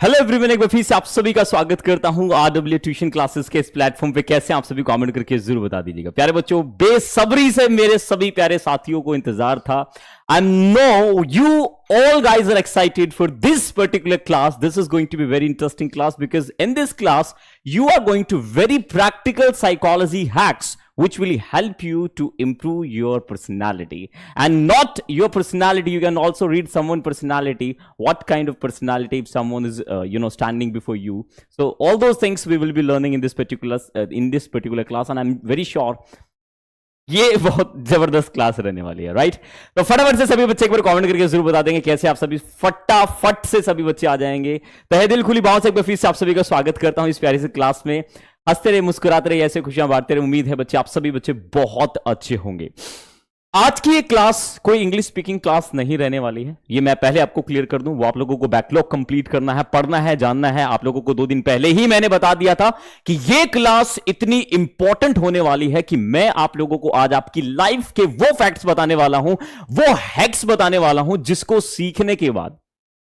Hello everyone, एक बार फिर से आप सभी का स्वागत करता हूं आरडब्ल्यू ट्यूशन क्लासेस के इस प्लेटफॉर्म पे। कैसे आप सभी कमेंट करके जरूर बता दीजिएगा। प्यारे बच्चों, बेसब्री से मेरे सभी प्यारे साथियों को इंतजार था। I know you all guys are excited for this particular class. This is going to be very interesting class because in this class you are going to very practical psychology hacks which will help you to improve your personality, and not your personality, you can also read someone personality, what kind of personality if someone is standing before you. So all those things we will be learning in this particular class, and I'm very sure ये बहुत जबरदस्त class रहने वाली है। Right, तो फटाफट से सभी बच्चे एक बार कमेंट करके जरूर बता देंगे कैसे आप सभी फटाफट से सभी बच्चे आ जाएंगे। तहे दिल खुली बाहों से एक बार फिर से आप सभी का स्वागत करता हूं इस प्यारी सी क्लास में। हंसते रहे, मुस्कुराते रहे, ऐसे खुशियां बांटते रहे। उम्मीद है बच्चे, आप सभी बच्चे बहुत अच्छे होंगे। आज की ये क्लास कोई इंग्लिश स्पीकिंग क्लास नहीं रहने वाली है, ये मैं पहले आपको क्लियर कर दूं। वो आप लोगों को बैकलॉग कंप्लीट करना है, पढ़ना है, जानना है। आप लोगों को 2 दिन पहले ही मैंने बता दिया था कि ये क्लास इतनी इंपॉर्टेंट होने वाली है कि मैं आप लोगों को आज आपकी लाइफ के वो फैक्ट्स बताने वाला हूं, वो हैक्स बताने वाला हूं जिसको सीखने के बाद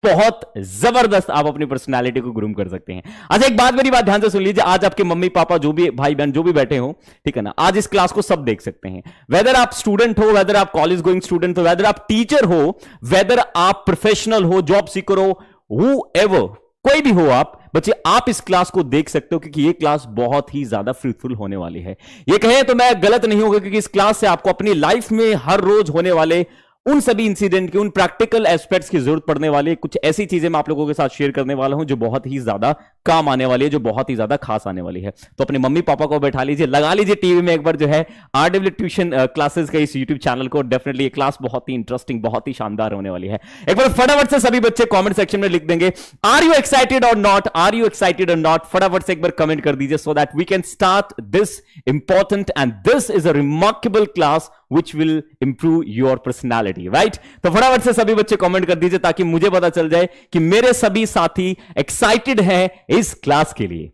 बहुत जबरदस्त आप अपनी पर्सनालिटी को ग्रूम कर सकते हैं। अच्छा, एक बात, मेरी बात ध्यान से सुन लीजिए। आज आपके मम्मी पापा, जो भी भाई बहन जो भी बैठे हो, ठीक है ना, आज इस क्लास को सब देख सकते हैं। वेदर आप स्टूडेंट हो, वेदर आप कॉलेज गोइंग स्टूडेंट हो, वेदर आप टीचर हो, वेदर आप प्रोफेशनल हो, जॉब सीकर हो, हूएवर, कोई भी हो आप बच्चे, आप इस क्लास को देख सकते हो क्योंकि ये क्लास बहुत ही ज्यादा फ्रूटफुल होने वाली है। ये कहें तो मैं गलत नहीं होगा, क्योंकि इस क्लास से आपको अपनी लाइफ में हर रोज होने वाले उन सभी इंसिडेंट की, उन प्रैक्टिकल एस्पेक्ट्स की जरूरत पड़ने वाली है। कुछ ऐसी चीजें मैं आप लोगों के साथ शेयर करने वाला हूं जो बहुत ही ज्यादा काम आने वाली है, जो बहुत ही ज्यादा खास आने वाली है। तो अपने मम्मी पापा को बैठा लीजिए, लगा लीजिए टीवी में एक बार जो है आरडब्ल्यू ट्यूशन क्लासेस का इस यूट्यूब चैनल को। डेफिनेटली ये क्लास बहुत ही इंटरेस्टिंग, बहुत ही शानदार होने वाली है। एक बार फटाफट से सभी बच्चे कॉमेंट सेक्शन में लिख देंगे, आर यू एक्साइटेड और नॉट, आर यू एक्साइटेड और नॉट। फटाफट से एक बार कमेंट कर दीजिए so that we can start this important and this is a remarkable class which will improve your personality, right? तो फटाफट से सभी बच्चे कमेंट कर दीजिए ताकि मुझे पता चल जाए कि मेरे सभी साथी एक्साइटेड हैं इस क्लास के लिए।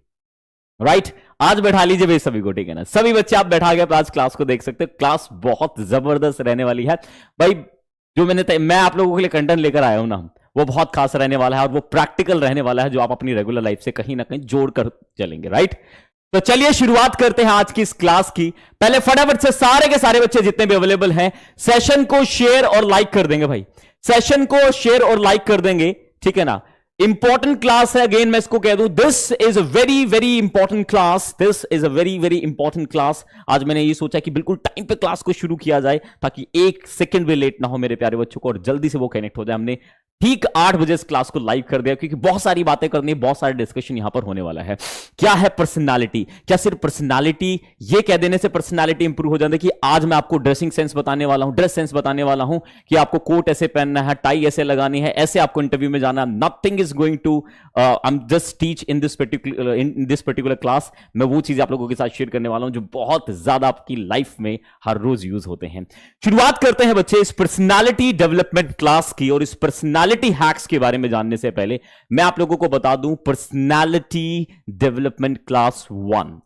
राइट, आज बैठा लीजिए भाई सभी को, ठीक है ना। सभी बच्चे आप बैठा गए तो आज क्लास को देख सकते हैं। क्लास बहुत जबरदस्त रहने वाली है भाई। जो मैं आप लोगों के लिए कंटेंट लेकर आया हूं ना, वो बहुत खास रहने वाला है और वो प्रैक्टिकल रहने वाला है, जो आप अपनी रेगुलर लाइफ से कहीं ना कहीं जोड़कर चलेंगे। राइट, तो चलिए शुरुआत करते हैं आज की इस क्लास की। पहले फटाफट से सारे के सारे बच्चे जितने भी अवेलेबल हैं सेशन को शेयर और लाइक कर देंगे भाई, सेशन को शेयर और लाइक कर देंगे, ठीक है ना। इंपॉर्टेंट क्लास है, अगेन मैं इसको कह दूं, this is a very very important class, this is a very very important class. आज मैंने ये सोचा कि बिल्कुल टाइम पे क्लास को शुरू किया जाए ताकि 1 सेकंड भी लेट ना हो मेरे प्यारे बच्चों को, और जल्दी से वो कनेक्ट हो जाए। हमने ठीक 8 बजे इस क्लास को लाइव कर दिया क्योंकि बहुत सारी बातें करनी है, बहुत सारे डिस्कशन यहां पर होने वाला है। क्या है पर्सनालिटी? क्या सिर्फ पर्सनालिटी ये कह देने से पर्सनालिटी इंप्रूव हो जाती है? कि आज मैं आपको ड्रेसिंग सेंस बताने वाला हूं, ड्रेस सेंस बताने वाला हूं कि आपको कोट ऐसे पहनना है, टाई ऐसे लगानी है, ऐसे आपको इंटरव्यू में जाना। Nothing is going to I am just teach in this particular class. मैं वो चीज आप लोगों के साथ शेयर करने वाला हूं जो बहुत ज्यादा आपकी लाइफ में हर रोज यूज होते हैं। शुरुआत करते हैं बच्चे इस पर्सनालिटी डेवलपमेंट क्लास की, और इस पर्सनालिटी हैक्स के बारे में जानने से पहले मैं आप लोगों को बता दूं, पर्सनालिटी डेवलपमेंट क्लास 1,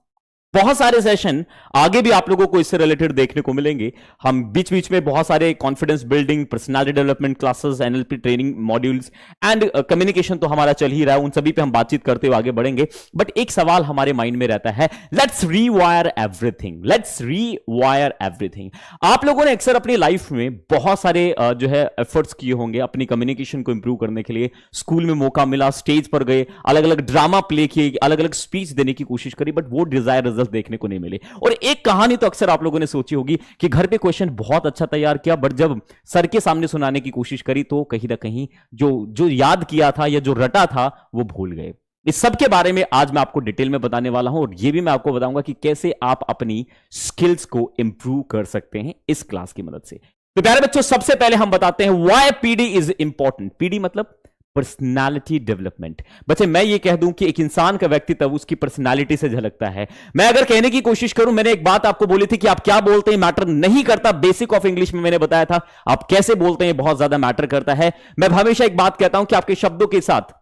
बहुत सारे सेशन आगे भी आप लोगों को इससे रिलेटेड देखने को मिलेंगे। हम बीच बीच में बहुत सारे confidence building, personality development classes, NLP training modules and communication तो हमारा चल ही रहा है, उन सभी पे हम बातचीत करते हुए आगे बढ़ेंगे। बट एक सवाल हमारे माइंड में रहता है, लेट्स रीवायर एवरीथिंग, लेट्स रीवायर एवरीथिंग। आप लोगों ने अक्सर अपनी लाइफ में बहुत सारे जो है एफर्ट्स किए होंगे अपनी कम्युनिकेशन को इंप्रूव करने के लिए। स्कूल में मौका मिला, स्टेज पर गए, अलग अलग ड्रामा प्ले किए, अलग अलग स्पीच देने की कोशिश करी, बट वो डिजायर रिजल्ट देखने को नहीं मिले। और एक कहानी तो अक्सर आप लोगों ने सोची होगी कि घर पे क्वेश्चन बहुत अच्छा तैयार किया, बट जब सर के सामने सुनाने की कोशिश करी तो कहीं ना कहीं जो याद किया था या जो रटा था वो भूल गए। इस सब के बारे में आज मैं आपको डिटेल में बताने वाला हूं, और यह भी मैं आपको बताऊंगा कि कैसे आप अपनी स्किल्स को इंप्रूव कर सकते हैं इस क्लास की मदद से। तो प्यारे बच्चों, सबसे पहले हम बताते हैं why PD is important. PD मतलब पर्सनालिटी डेवलपमेंट। बच्चे, मैं ये कह दूं कि एक इंसान का व्यक्तित्व उसकी पर्सनालिटी से झलकता है। मैं अगर कहने की कोशिश करूं, मैंने एक बात आपको बोली थी कि आप क्या बोलते हैं मैटर नहीं करता। बेसिक ऑफ इंग्लिश में मैंने बताया था आप कैसे बोलते हैं बहुत ज्यादा मैटर करता है। मैं हमेशा एक बात कहता हूं कि आपके शब्दों के साथ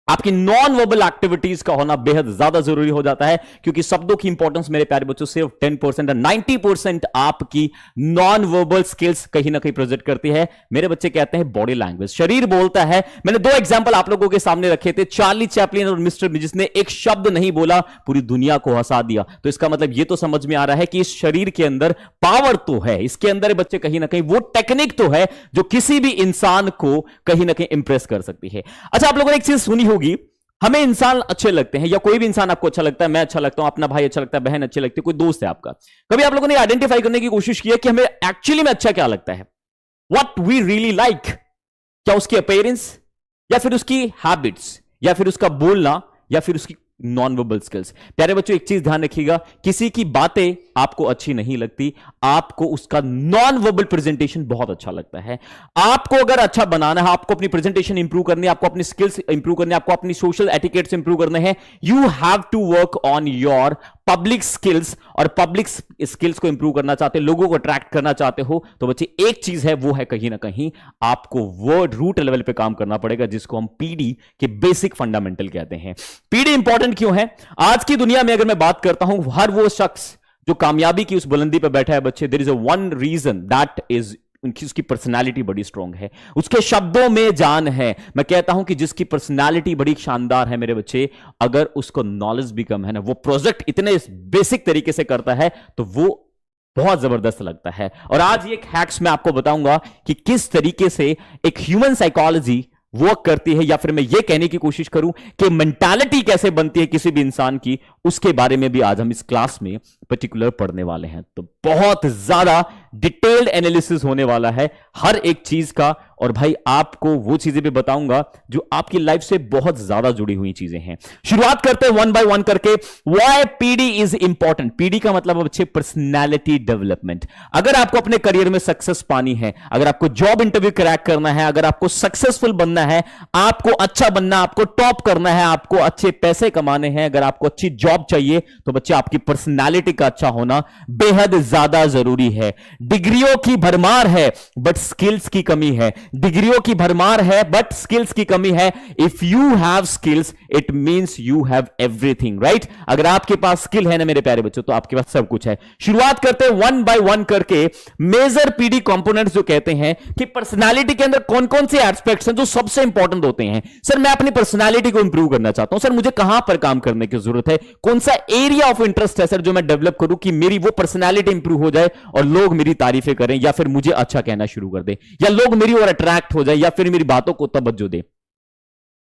आपकी नॉन वर्बल एक्टिविटीज का होना बेहद ज्यादा जरूरी हो जाता है, क्योंकि शब्दों की इंपॉर्टेंस मेरे प्यारे बच्चों सिर्फ 10% और 90% आपकी नॉन वर्बल स्किल्स कहीं ना कहीं प्रेजेंट करती है। मेरे बच्चे कहते हैं बॉडी लैंग्वेज, शरीर बोलता है। मैंने 2 एग्जांपल आप लोगों के सामने रखे थे, चार्ली चैपलिन और मिस्टर बिजिस ने एक शब्द नहीं बोला, पूरी दुनिया को हंसा दिया। तो इसका मतलब यह तो समझ में आ रहा है कि इस शरीर के अंदर पावर तो है, इसके अंदर बच्चे कहीं ना कहीं वो टेक्निक तो है जो किसी भी इंसान को कहीं ना कहीं इंप्रेस कर सकती है। अच्छा, आप लोगों ने एक चीज सुनी होगी, हमें इंसान अच्छे लगते हैं, या कोई भी इंसान आपको अच्छा लगता है, मैं अच्छा लगता हूं, अपना भाई अच्छा लगता है, बहन अच्छी लगती है, कोई दोस्त है आपका। कभी आप लोगों ने आइडेंटिफाई करने की कोशिश की है कि हमें एक्चुअली में अच्छा क्या लगता है? What we really like? क्या उसकी अपीयरेंस, या फिर उसकी हैबिट्स, या फिर उसका बोलना, या फिर उसकी नॉन वर्बल स्किल्स? प्यारे बच्चों, एक चीज ध्यान रखिएगा, किसी की बातें आपको अच्छी नहीं लगती, आपको उसका नॉन वर्बल प्रेजेंटेशन बहुत अच्छा लगता है। आपको अगर अच्छा बनाना है, आपको अपनी प्रेजेंटेशन इंप्रूव करनी है, आपको अपनी स्किल्स इंप्रूव करनी है, आपको अपनी सोशल एटिकेट्स इंप्रूव करने हैं, you have to work on your public skills. और पब्लिक स्किल्स को इंप्रूव करना चाहते, लोगों को अट्रैक्ट करना चाहते हो, तो बच्चे एक चीज है, वो है कहीं ना कहीं आपको वर्ड रूट लेवल पे काम करना पड़ेगा, जिसको हम पीडी के बेसिक फंडामेंटल कहते हैं। पीडी इंपॉर्टेंट क्यों है? आज की दुनिया में अगर मैं बात करता हूं, हर वो शख्स जो कामयाबी की उस बुलंदी पर बैठा है बच्चे, there is a one reason, that is उसकी पर्सनालिटी बड़ी स्ट्रांग है, उसके शब्दों में जान है। मैं कहता हूं कि जिसकी पर्सनालिटी बड़ी शानदार है मेरे बच्चे, अगर उसको नॉलेज भी कम है ना, वो प्रोजेक्ट इतने बेसिक तरीके से करता है तो वो बहुत जबरदस्त लगता है। और आज ये हैक्स मैं आपको बताऊंगा कि किस तरीके से एक ह्यूमन साइकोलॉजी वर्क करती है, या फिर मैं ये कहने की कोशिश करूं कि मेंटालिटी कैसे बनती है किसी भी इंसान की, उसके बारे में भी आज हम इस क्लास में पर्टिकुलर पढ़ने वाले हैं। तो बहुत ज्यादा डिटेल्ड एनालिसिस होने वाला है हर एक चीज का, और भाई आपको वो चीजें भी बताऊंगा जो आपकी लाइफ से बहुत ज्यादा जुड़ी हुई चीजें हैं। शुरुआत करते हैं 1 बाय 1 करके। Why PD is important? PD का मतलब अच्छे पर्सनैलिटी डेवलपमेंट। अगर आपको अपने करियर में सक्सेस पानी है, अगर आपको जॉब इंटरव्यू क्रैक करना है, अगर आपको सक्सेसफुल बनना है, आपको अच्छा बनना, आपको टॉप करना है, आपको अच्छे पैसे कमाने हैं, अगर आपको अच्छी जॉब चाहिए, तो बच्चे आपकी पर्सनैलिटी का अच्छा होना बेहद ज्यादा जरूरी है। डिग्रियों की भरमार है बट स्किल्स की कमी है, डिग्रियों की भरमार है बट स्किल्स की कमी है। If you have skills it means you have everything, right? अगर आपके पास स्किल है ना मेरे प्यारे बच्चों, तो आपके पास सब कुछ है। शुरुआत करते हैं 1 बाय 1 करके। मेजर पीडी कंपोनेंट्स जो कहते हैं कि पर्सनालिटी के अंदर कौन कौन से एस्पेक्ट्स हैं जो सबसे इंपॉर्टेंट होते हैं। सर मैं अपनी पर्सनालिटी को इंप्रूव करना चाहता हूं, सर मुझे कहां पर काम करने की जरूरत है, कौन सा एरिया ऑफ इंटरेस्ट है सर जो मैं डेवलप करूं कि मेरी वो पर्सनालिटी इंप्रूव हो जाए और लोग मेरी तारीफें करें, या फिर मुझे अच्छा कहना शुरू कर दे, या लोग मेरी ओर अट्रैक्ट हो जाए, या फिर मेरी बातों को तवज्जो दे।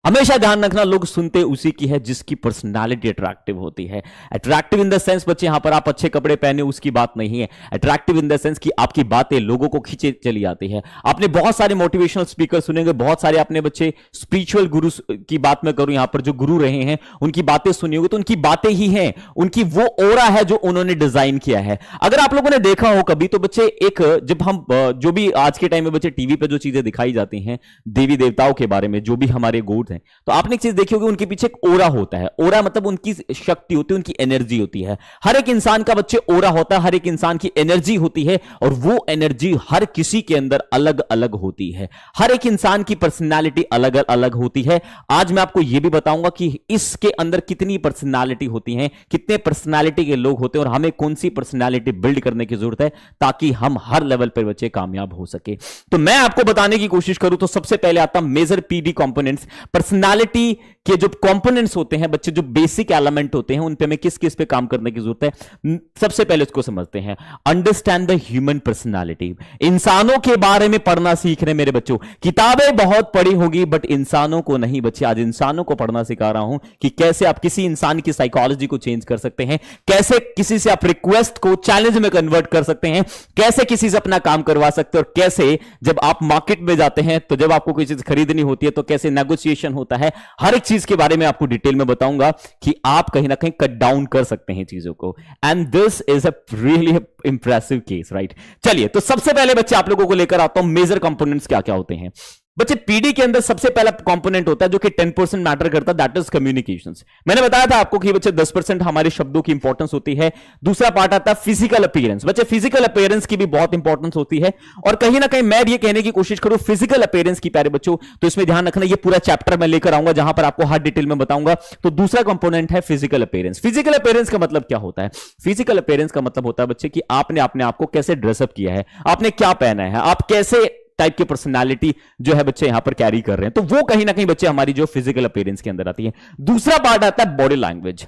हमेशा ध्यान रखना, लोग सुनते उसी की है जिसकी पर्सनालिटी अट्रैक्टिव होती है। अट्रैक्टिव इन द सेंस बच्चे, यहां पर आप अच्छे कपड़े पहने उसकी बात नहीं है। अट्रैक्टिव इन द सेंस कि आपकी बातें लोगों को खींचे चली आती है। आपने बहुत सारे मोटिवेशनल स्पीकर सुनेंगे, बहुत सारे आपने बच्चे स्पिरिचुअल गुरु की बात मैं करूं, यहां पर जो गुरु रहे हैं उनकी बातें सुनी होगी, तो उनकी बातें ही हैं, उनकी वो ओरा है जो उन्होंने डिजाइन किया है। अगर आप लोगों ने देखा हो कभी, तो बच्चे एक जब हम जो भी आज के टाइम में बच्चे टीवी पे जो चीजें दिखाई जाती हैं देवी देवताओं के बारे में, जो भी हमारे गॉड हैं, तो आपने एक चीज देखी होगी, उनके पीछे एक ओरा होता है। ओरा मतलब उनकी शक्ति होती है, उनकी एनर्जी होती है। हर एक इंसान का बच्चे ओरा होता है, हर एक इंसान की एनर्जी होती है, और वो एनर्जी हर किसी के अंदर अलग अलग होती है। हर एक इंसान की पर्सनालिटी अलग अलग होती है। आज मैं आपको यह भी बताऊंगा कि इसके अंदर कितनी पर्सनालिटी होती है, कितने पर्सनालिटी के लोग होते हैं, और हमें कौन सी पर्सनालिटी बिल्ड करने की जरूरत है ताकि हम हर लेवल पर बच्चे कामयाब हो सके। तो मैं आपको बताने की कोशिश करूं तो सबसे पहले आता मेजर पीडी कंपोनेंट्स। पर्सनालिटी के जो कंपोनेंट्स होते हैं बच्चे, जो बेसिक एलिमेंट होते हैं, उन पे हमें किस किस पे काम करने की जरूरत है। सबसे पहले उसको समझते हैं। Understand the human personality. इंसानों के बारे में पढ़ना सीख रहे मेरे बच्चों। किताबें बहुत पढ़ी होगी बट इंसानों को नहीं बच्चे। आज इंसानों को पढ़ना सिखा रहा हूं कि कैसे आप किसी इंसान की साइकोलॉजी को चेंज कर सकते हैं, कैसे किसी से आप रिक्वेस्ट को चैलेंज में कन्वर्ट कर सकते हैं, कैसे किसी से अपना काम करवा सकते हैं, और कैसे जब आप मार्केट में जाते हैं तो जब आपको कोई चीज खरीदनी होती है तो कैसे नेगोशिएशन होता है। हर एक चीज के बारे में आपको डिटेल में बताऊंगा कि आप कहीं ना कहीं कट डाउन कर सकते हैं चीजों को। And this is a really impressive case, right? चलिए, तो सबसे पहले बच्चे आप लोगों को लेकर आता हूं मेजर कंपोनेंट्स क्या क्या होते हैं। बच्चे पीडी के अंदर सबसे पहला कंपोनेंट होता है जो कि 10% मैटर करता है, दैट इज कम्युनिकेशंस। मैंने बताया था आपको कि बच्चे 10% हमारे शब्दों की इंपॉर्टेंस होती है। दूसरा पार्ट आता है फिजिकल अपीयरेंस। बच्चे फिजिकल अपीयरेंस की भी बहुत इंपॉर्टेंस होती है, और कहीं ना कहीं मैं ये कहने की कोशिश करूं फिजिकल अपीयरेंस की प्यारे बच्चों, तो इसमें ध्यान रखना ये पूरा चैप्टर मैं लेकर आऊंगा जहां पर आपको हर डिटेल में बताऊंगा। तो दूसरा कंपोनेंट है फिजिकल अपीयरेंस। फिजिकल अपीयरेंस का मतलब क्या होता है? फिजिकल अपीयरेंस का मतलब होता है बच्चे कि आपने अपने आप को कैसे ड्रेसअप किया है, आपने क्या पहना है, आप कैसे टाइप की पर्सनालिटी जो है बच्चे यहां पर कैरी कर रहे हैं, तो वो कहीं ना कहीं बच्चे हमारी जो फिजिकल अपीयरेंस के अंदर आती है। दूसरा पार्ट आता है बॉडी लैंग्वेज,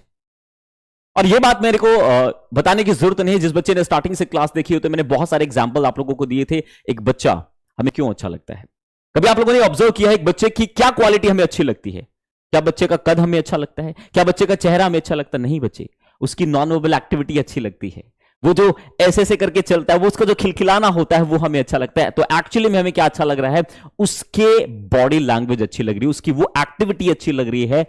और ये बात मेरे को बताने की जरूरत नहीं है। जिस बच्चे ने स्टार्टिंग से क्लास देखी हो तो मैंने बहुत सारे एग्जांपल आप लोगों को दिए थे। एक बच्चा हमें क्यों अच्छा लगता है, कभी आप लोगों ने ऑब्जर्व किया है एक बच्चे की क्या क्वालिटी हमें अच्छी लगती है? क्या बच्चे का कद हमें अच्छा लगता है? क्या बच्चे का चेहरा हमें अच्छा लगता है? नहीं बच्चे, उसकी नॉन वर्बल एक्टिविटी अच्छी लगती है। वो जो ऐसे ऐसे करके चलता है, वो उसका जो खिलखिलाना होता है वो हमें अच्छा लगता है। तो एक्चुअली में हमें क्या अच्छा लग रहा है? उसके बॉडी लैंग्वेज अच्छी लग रही है, उसकी वो एक्टिविटी अच्छी लग रही है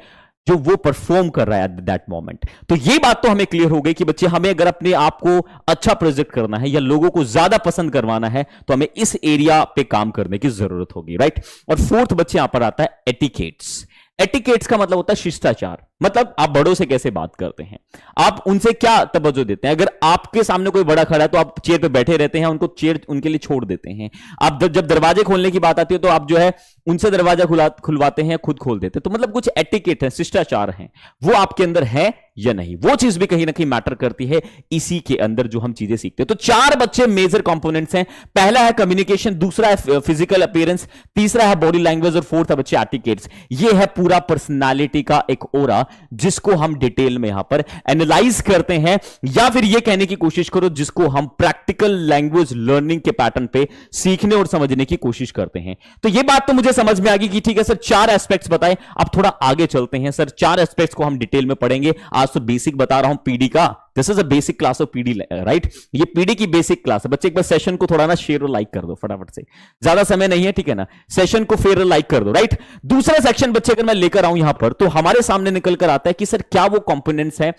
जो वो परफॉर्म कर रहा है एट दैट मोमेंट। तो ये बात तो हमें क्लियर हो गई कि बच्चे हमें अगर अपने आप को अच्छा प्रोजेक्ट करना है या लोगों को ज्यादा पसंद करवाना है तो हमें इस एरिया पे काम करने की जरूरत होगी, राइट। और फोर्थ बच्चे यहां पर आता है एटिकेट्स। एटिकेट्स का मतलब होता है शिष्टाचार, मतलब आप बड़ों से कैसे बात करते हैं, आप उनसे क्या तवज्जो देते हैं। अगर आपके सामने कोई बड़ा खड़ा है तो आप चेयर पे बैठे रहते हैं, उनको चेयर उनके लिए छोड़ देते हैं। आप जब दरवाजे खोलने की बात आती है तो आप जो है उनसे दरवाजा खुलवाते हैं, खुद खोल देते हैं। तो मतलब कुछ एटिकेट है, शिष्टाचार है, वो आपके अंदर है या नहीं, वो चीज भी कहीं ना कहीं मैटर करती है इसी के अंदर जो हम चीजें सीखते हैं। तो चार बच्चे मेजर कंपोनेंट्स हैं। पहला है कम्युनिकेशन, दूसरा है फिजिकल अपीयरेंस, तीसरा है बॉडी लैंग्वेज और फोर्थ है बच्चे एटिकेट्स। ये है पूरा पर्सनालिटी का एक ओरा जिसको हम डिटेल में यहां पर एनालाइज करते हैं, या फिर ये कहने की कोशिश करो जिसको हम प्रैक्टिकल लैंग्वेज लर्निंग के पैटर्न पे सीखने और समझने की कोशिश करते हैं। तो ये बात तो मुझे समझ में आ गई कि ठीक है सर, चार एस्पेक्ट्स बताए। अब थोड़ा आगे चलते हैं सर, चार एस्पेक्ट्स को हम डिटेल में पढ़ेंगे। आज तो बेसिक बता रहा हूं पीडी का, this is a basic class of PD, right. ये पीडी की बेसिक क्लास है। बच्चे एक बार सेशन को थोड़ा ना शेयर और लाइक कर दो फटाफट से, ज्यादा समय नहीं है, ठीक है ना। सेशन को फेयर और लाइक कर दो, राइट। दूसरा सेक्शन बच्चे अगर मैं लेकर आऊं यहां पर तो हमारे सामने निकल कर आता है कि सर क्या वो कंपोनेंट्स हैं,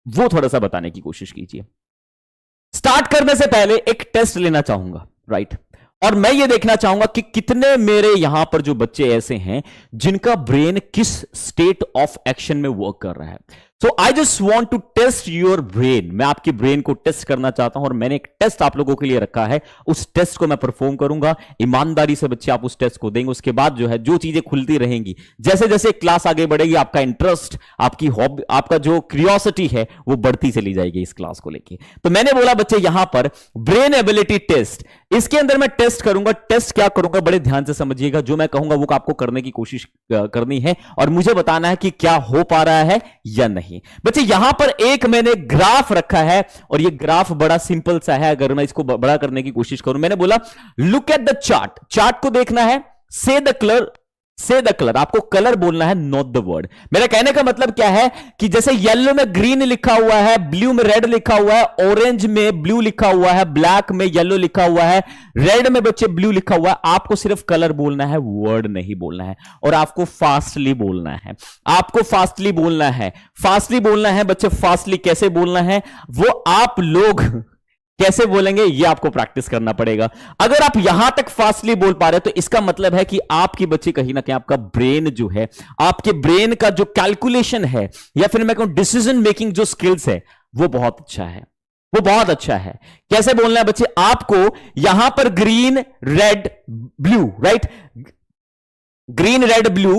वो थोड़ा सा बताने की कोशिश कीजिए। स्टार्ट करने से पहले एक टेस्ट लेना चाहूंगा, राइट। और मैं ये देखना चाहूंगा कि कितने मेरे यहां पर जो बच्चे ऐसे हैं जिनका ब्रेन किस स्टेट ऑफ एक्शन में वर्क कर रहा है। So I just want to test your brain. मैं आपके ब्रेन को टेस्ट करना चाहता हूं और मैंने एक टेस्ट आप लोगों के लिए रखा है। उस टेस्ट को मैं परफॉर्म करूंगा, ईमानदारी से बच्चे आप उस टेस्ट को देंगे। उसके बाद जो है जो चीजें खुलती रहेंगी, जैसे जैसे क्लास आगे बढ़ेगी, आपका इंटरेस्ट, आपकी हॉबी, आपका जो क्यूरियोसिटी है वो बढ़ती चली जाएगी इस क्लास को लेके। तो मैंने बोला बच्चे यहां पर ब्रेन एबिलिटी टेस्ट, इसके अंदर मैं टेस्ट करूंगा। टेस्ट क्या करूंगा, बड़े ध्यान से समझिएगा। जो मैं कहूंगा वो आपको करने की कोशिश करनी है और मुझे बताना है कि क्या हो पा रहा है या नहीं। बच्चे यहां पर एक मैंने ग्राफ रखा है और ये ग्राफ बड़ा सिंपल सा है। अगर मैं इसको बड़ा करने की कोशिश करूं, मैंने बोला look at the chart, chart को देखना है, से द कलर, आपको कलर बोलना है, नॉट द वर्ड। मेरा कहने का मतलब क्या है कि जैसे येलो में ग्रीन लिखा हुआ है, ब्लू में रेड लिखा हुआ है, ऑरेंज में ब्लू लिखा हुआ है, ब्लैक में येलो लिखा हुआ है, रेड में बच्चे ब्लू लिखा हुआ है। आपको सिर्फ कलर बोलना है, वर्ड नहीं बोलना है। और आपको फास्टली बोलना है, आपको फास्टली बोलना है, फास्टली बोलना है बच्चे। फास्टली कैसे बोलना है वो आप लोग कैसे बोलेंगे ये आपको प्रैक्टिस करना पड़ेगा। अगर आप यहां तक फास्टली बोल पा रहे हो तो इसका मतलब है कि आपकी बच्चे कहीं ना कहीं आपका ब्रेन जो है, आपके ब्रेन का जो कैलकुलेशन है या फिर मैं कहूं डिसीजन मेकिंग जो स्किल्स है वो बहुत अच्छा है, वो बहुत अच्छा है। कैसे बोलना है बच्चे, आपको यहां पर green red blue, right, green red blue,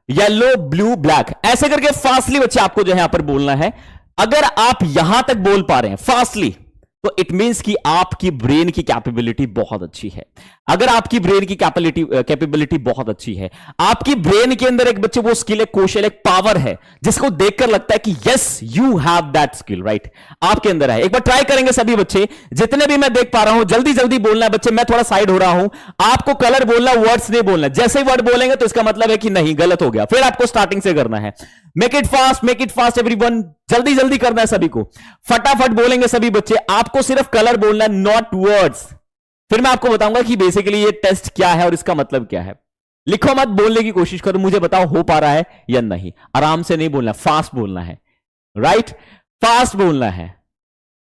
yellow blue black, ऐसे करके फास्टली बच्चे आपको जो है यहां पर बोलना है। अगर आप यहां तक बोल पा रहे हैं फास्टली तो इट मींस कि आपकी ब्रेन की कैपेबिलिटी बहुत अच्छी है। अगर आपकी ब्रेन की कैपेबिलिटी बहुत अच्छी है, आपकी ब्रेन के अंदर एक बच्चे वो स्किल, एक कौशल, एक पावर है जिसको देखकर लगता है कि yes you have that skill, right, आपके अंदर है। एक बार ट्राई करेंगे सभी बच्चे, जितने भी मैं देख पा रहा हूं, जल्दी जल्दी बोलना है बच्चे। मैं थोड़ा साइड हो रहा हूं, आपको कलर बोलना, वर्ड्स नहीं बोलना। जैसे ही वर्ड बोलेंगे तो इसका मतलब है कि नहीं, गलत हो गया, फिर आपको स्टार्टिंग से करना है। मेक इट फास्ट एवरीवन, जल्दी जल्दी करना है सभी को, फटाफट बोलेंगे सभी बच्चे। आपको सिर्फ कलर बोलना है, नॉट वर्ड्स। फिर मैं आपको बताऊंगा कि बेसिकली ये टेस्ट क्या है और इसका मतलब क्या है। लिखो मत, बोलने की कोशिश करो, मुझे बताओ हो पा रहा है या नहीं। आराम से नहीं बोलना, फास्ट बोलना है, राइट, फास्ट बोलना है।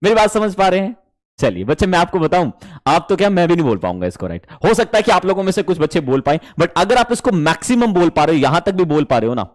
मेरी बात समझ पा रहे हैं? चलिए बच्चे, मैं आपको बताऊं, आप तो क्या, मैं भी नहीं बोल पाऊंगा इसको राइट। हो सकता है कि आप लोगों में से कुछ बच्चे बोल पाए, बट अगर आप इसको मैक्सिमम बोल पा रहे हो, यहां तक भी बोल पा रहे हो ना,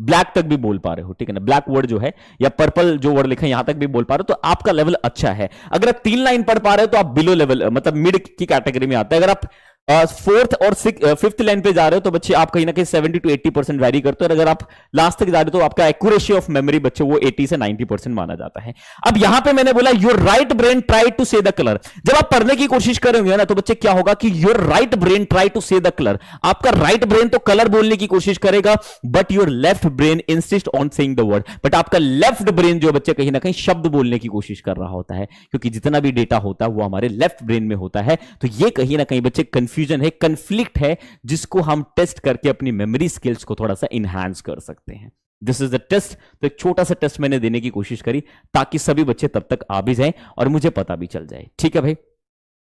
ब्लैक तक भी बोल पा रहे हो, ठीक है ना, ब्लैक वर्ड जो है या पर्पल जो वर्ड लिखा है यहां तक भी बोल पा रहे हो, तो आपका लेवल अच्छा है। अगर आप 3 लाइन पढ़ पा रहे हो तो आप बिलो लेवल, मतलब मिड की कैटेगरी में आता है। अगर आप फोर्थ और फिफ्थ लाइन पे जा रहे हो तो बच्चे आप कहीं ना कहीं 70 to 80% वैरी करते हो, और अगर आप लास्ट तक जा रहे हो तो आपका एक्यूरेसी ऑफ मेमोरी बच्चे वो 80 से 90% माना जाता है। अब यहां पे मैंने बोला your right brain try to say the colour. जब आप पढ़ने की कोशिश करेंगे ना तो बच्चे क्या होगा कि your right brain try to say the colour. आपका राइट ब्रेन तो कलर बोलने की कोशिश करेगा, but your left brain insist on saying the word. But आपका लेफ्ट ब्रेन जो बच्चे कहीं ना कहीं शब्द बोलने की कोशिश कर रहा होता है, क्योंकि जितना भी डेटा होता है वो हमारे लेफ्ट ब्रेन में होता है। तो ये कहीं ना कहीं बच्चे कंफ्यूजन है, कंफ्लिक्ट है, जिसको हम टेस्ट करके अपनी मेमोरी स्किल्स को थोड़ा सा इनहांस कर सकते हैं। This is the test. तो एक छोटा सा टेस्ट मैंने देने की कोशिश करी ताकि सभी बच्चे तब तक आ भी जाएं और मुझे पता भी चल जाए। ठीक है भाई,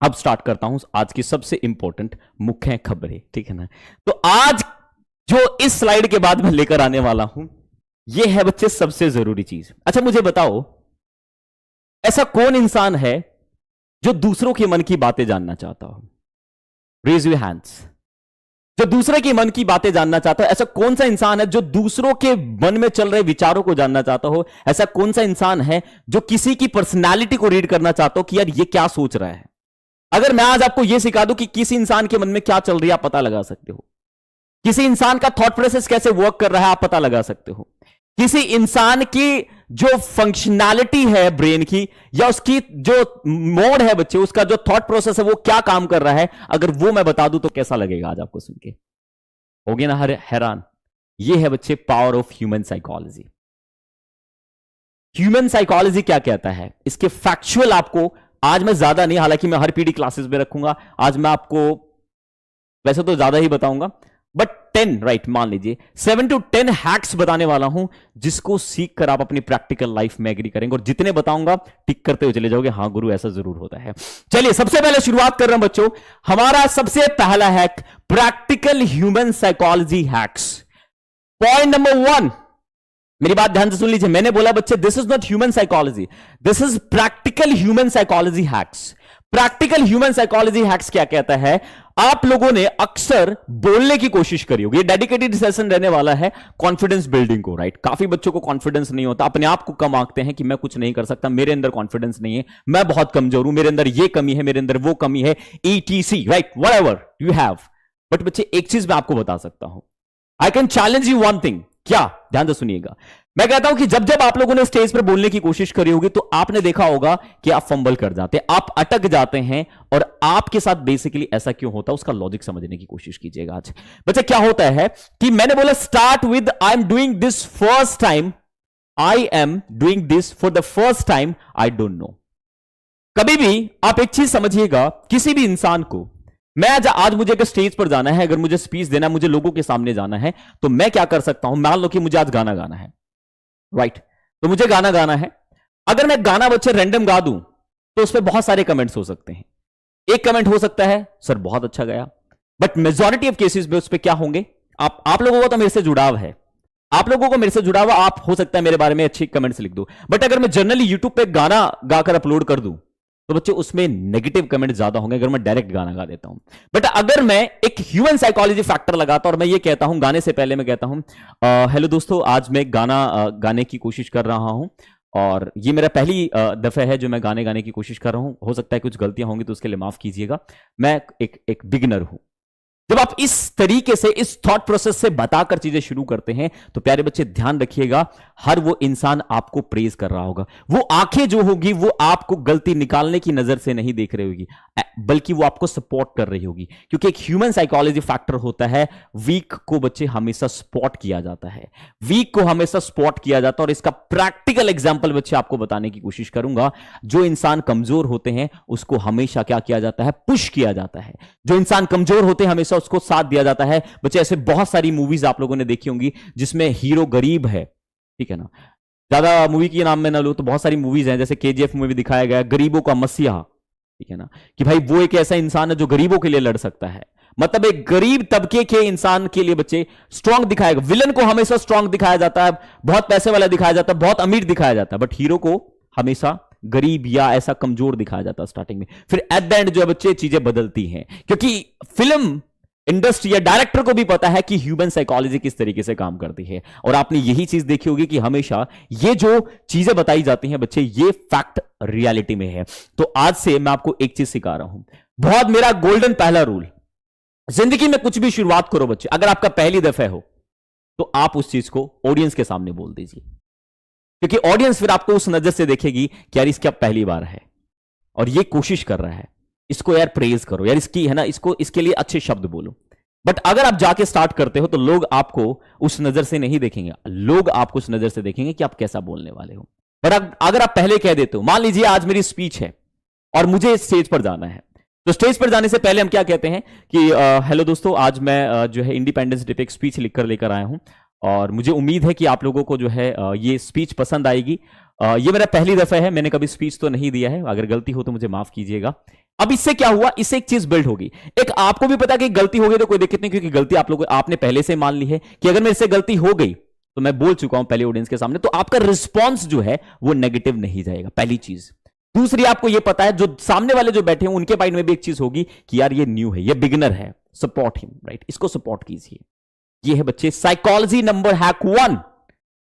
अब स्टार्ट करता हूं आज की सबसे इंपॉर्टेंट मुख्य खबरें, ठीक है ना। तो आज जो इस स्लाइड के बाद मैं लेकर आने वाला हूं, यह है बच्चे सबसे जरूरी चीज। अच्छा मुझे बताओ, ऐसा कौन इंसान है जो दूसरों के मन की बातें जानना चाहता हो? Raise your hands. जो दूसरे के मन की बातें जानना चाहता हो, ऐसा कौन सा इंसान है जो दूसरों के मन में चल रहे विचारों को जानना चाहता हो? ऐसा कौन सा इंसान है जो किसी की पर्सनालिटी को रीड करना चाहता हो कि यार ये क्या सोच रहा है? अगर मैं आज आपको यह सिखा दूं कि किसी इंसान के मन में क्या चल रही है, आप पता लगा सकते हो। किसी इंसान का थॉट प्रोसेस कैसे वर्क कर रहा है, आप पता लगा सकते हो। किसी इंसान की जो फंक्शनैलिटी है ब्रेन की, या उसकी जो मोड है बच्चे, उसका जो थॉट प्रोसेस है वो क्या काम कर रहा है, अगर वो मैं बता दूं तो कैसा लगेगा आज आपको सुन के? होगे ना हैरान। ये है बच्चे power of human psychology. Human psychology क्या कहता है, इसके फैक्चुअल आपको आज मैं ज्यादा नहीं, हालांकि मैं हर पीडी क्लासेस में रखूंगा, आज मैं आपको वैसे तो ज्यादा ही बताऊंगा, बट 10 राइट, मान लीजिए 7 to 10 हैक्स बताने वाला हूं, जिसको सीख कर आप अपनी प्रैक्टिकल लाइफ में एग्री करेंगे। और जितने बताऊंगा टिक करते हुए चले जाओगे, हाँ गुरु ऐसा जरूर होता है। चलिए सबसे पहले शुरुआत कर रहे हैं बच्चों, हमारा सबसे पहला hack, practical human psychology hacks. Point number 1, मेरी बात ध्यान से सुन लीजिए। मैंने बोला बच्चे this is not human psychology, this is practical human psychology hacks. Practical human psychology hacks क्या कहता है? आप लोगों ने अक्सर बोलने की कोशिश करी होगी, ये डेडिकेटेड सेशन रहने वाला है कॉन्फिडेंस बिल्डिंग को, राइट। काफी बच्चों को कॉन्फिडेंस नहीं होता, अपने आप को कम आंकते हैं कि मैं कुछ नहीं कर सकता, मेरे अंदर कॉन्फिडेंस नहीं है, मैं बहुत कमजोर हूं, मेरे अंदर ये कमी है, मेरे अंदर वो कमी है, ETC, right, whatever you have. But बच्चे एक चीज मैं आपको बता सकता हूं, I can challenge you one thing. क्या? ध्यान से सुनिएगा। मैं कहता हूं कि जब जब आप लोगों ने स्टेज पर बोलने की कोशिश करी होगी तो आपने देखा होगा कि आप फंबल कर जाते हैं, आप अटक जाते हैं, और आपके साथ बेसिकली ऐसा क्यों होता है उसका लॉजिक समझने की कोशिश कीजिएगा आज। बच्चे क्या होता है कि मैंने बोला start with I am doing this first time, I am doing this for the first time, I don't know. कभी भी आप एक चीज समझिएगा, किसी भी इंसान को, मैं आज मुझे अगर स्टेज पर जाना है, अगर मुझे स्पीच देना है, मुझे लोगों के सामने जाना है, तो मैं क्या कर सकता हूं? मान लो कि मुझे आज गाना गाना है, राइट, तो मुझे गाना गाना है। अगर मैं गाना बच्चे रैंडम गा दूं तो उस पर बहुत सारे कमेंट्स हो सकते हैं। एक कमेंट हो सकता है सर बहुत अच्छा गया, बट मेजॉरिटी ऑफ केसेस में उस पर क्या होंगे? आप लोगों को तो मेरे से जुड़ाव है, आप लोगों को मेरे से जुड़ाव, आप हो सकता है मेरे बारे में अच्छी कमेंट्स लिख दो, बट अगर मैं जनरली यूट्यूब पे गाना गाकर अपलोड कर दूं तो बच्चे उसमें नेगेटिव कमेंट ज्यादा होंगे अगर मैं डायरेक्ट गाना गा देता हूं। बट अगर मैं एक ह्यूमन साइकोलॉजी फैक्टर लगाता और मैं ये कहता हूं, गाने से पहले मैं कहता हूं हेलो दोस्तों, आज मैं गाना गाने की कोशिश कर रहा हूं, और ये मेरा पहली दफा है जो मैं गाने की कोशिश कर रहा हूं, हो सकता है कुछ गलतियां होंगी तो उसके लिए माफ कीजिएगा, मैं एक बिगिनर हूं। जब आप इस तरीके से, इस थॉट प्रोसेस से बताकर चीजें शुरू करते हैं तो प्यारे बच्चे ध्यान रखिएगा, हर वो इंसान आपको प्रेज कर रहा होगा, वो आंखें जो होगी वो आपको गलती निकालने की नजर से नहीं देख रही होगी, बल्कि वो आपको सपोर्ट कर रही होगी। क्योंकि एक ह्यूमन साइकोलॉजी फैक्टर होता है, वीक को बच्चे हमेशा सपोर्ट किया जाता है, वीक को हमेशा सपोर्ट किया जाता है। और इसका प्रैक्टिकल एग्जांपल बच्चे आपको बताने की कोशिश करूंगा। जो इंसान कमजोर होते हैं उसको हमेशा क्या किया जाता है? पुश किया जाता है। जो इंसान कमजोर होते हैं हमेशा उसको साथ दिया जाता है। बच्चे ऐसे बहुत सारी मूवीज आप लोगों ने देखी होंगी जिसमें हीरो गरीब है, ठीक है ना, ज्यादा मूवी की नाम में ना लो तो बहुत सारी मूवीज हैं, जैसे KGF में भी दिखाया गया गरीबों का मसीहा, ठीक है ना, कि भाई वो एक ऐसा इंसान है जो गरीबों के लिए लड़ सकता है। मतलब एक गरीब तबके के इंसान के लिए बच्चे स्ट्रांग दिखाएगा। विलन को हमेशा स्ट्रांग दिखाया जाता है, बहुत पैसे वाला दिखाया जाता है, बहुत अमीर दिखाया जाता है, बट हीरो को हमेशा गरीब या ऐसा कमजोर दिखाया जाता है स्टार्टिंग में, फिर एट द एंड जो है बच्चे चीजें बदलती हैं, क्योंकि फिल्म इंडस्ट्री या डायरेक्टर को भी पता है कि ह्यूमन साइकोलॉजी किस तरीके से काम करती है। और आपने यही चीज देखी होगी कि हमेशा ये जो चीजें बताई जाती हैं बच्चे, ये फैक्ट रियलिटी में है। तो आज से मैं आपको एक चीज सिखा रहा हूं, बहुत मेरा गोल्डन पहला रूल, जिंदगी में कुछ भी शुरुआत करो बच्चे, अगर आपका पहली दफा हो तो आप उस चीज को ऑडियंस के सामने बोल दीजिए, क्योंकि ऑडियंस फिर आपको उस नजर से देखेगी कि यार इसका पहली बार है और ये कोशिश कर रहा है, इसको यार प्रेज करो, यार इसकी है ना, इसको इसके लिए अच्छे शब्द बोलो। बट अगर आप जाके स्टार्ट करते हो तो लोग आपको उस नजर से नहीं देखेंगे, लोग आपको उस नजर से देखेंगे कि आप कैसा बोलने वाले हो। पर अगर आप पहले कह देते हो, मान लीजिए आज मेरी स्पीच है और मुझे स्टेज पर जाना है, तो स्टेज पर जाने से पहले हम क्या कहते हैं कि हेलो दोस्तों, आज मैं जो है इंडिपेंडेंस डे पे एक स्पीच लिखकर लेकर आया हूं और मुझे उम्मीद है कि आप लोगों को जो है ये स्पीच पसंद आएगी। ये मेरा पहली दफा है, मैंने कभी स्पीच तो नहीं दिया है, अगर गलती हो तो मुझे माफ कीजिएगा। अब इससे क्या हुआ, इससे एक चीज बिल्ड होगी, एक आपको भी पता कि गलती हो गई तो कोई दिक्कत नहीं, क्योंकि गलती आप लोगों आपने पहले से मान ली है कि अगर मेरे से गलती हो गई तो मैं बोल चुका हूं पहले ऑडियंस के सामने, तो आपका रिस्पॉन्स जो है वो नेगेटिव नहीं जाएगा, पहली चीज। दूसरी, आपको ये पता है जो सामने वाले जो बैठे हैं उनके माइंड में भी एक चीज होगी कि यार ये न्यू है, ये बिगिनर है, सपोर्ट हिम, राइट, इसको सपोर्ट कीजिए। ये है बच्चे साइकोलॉजी नंबर हैक 1।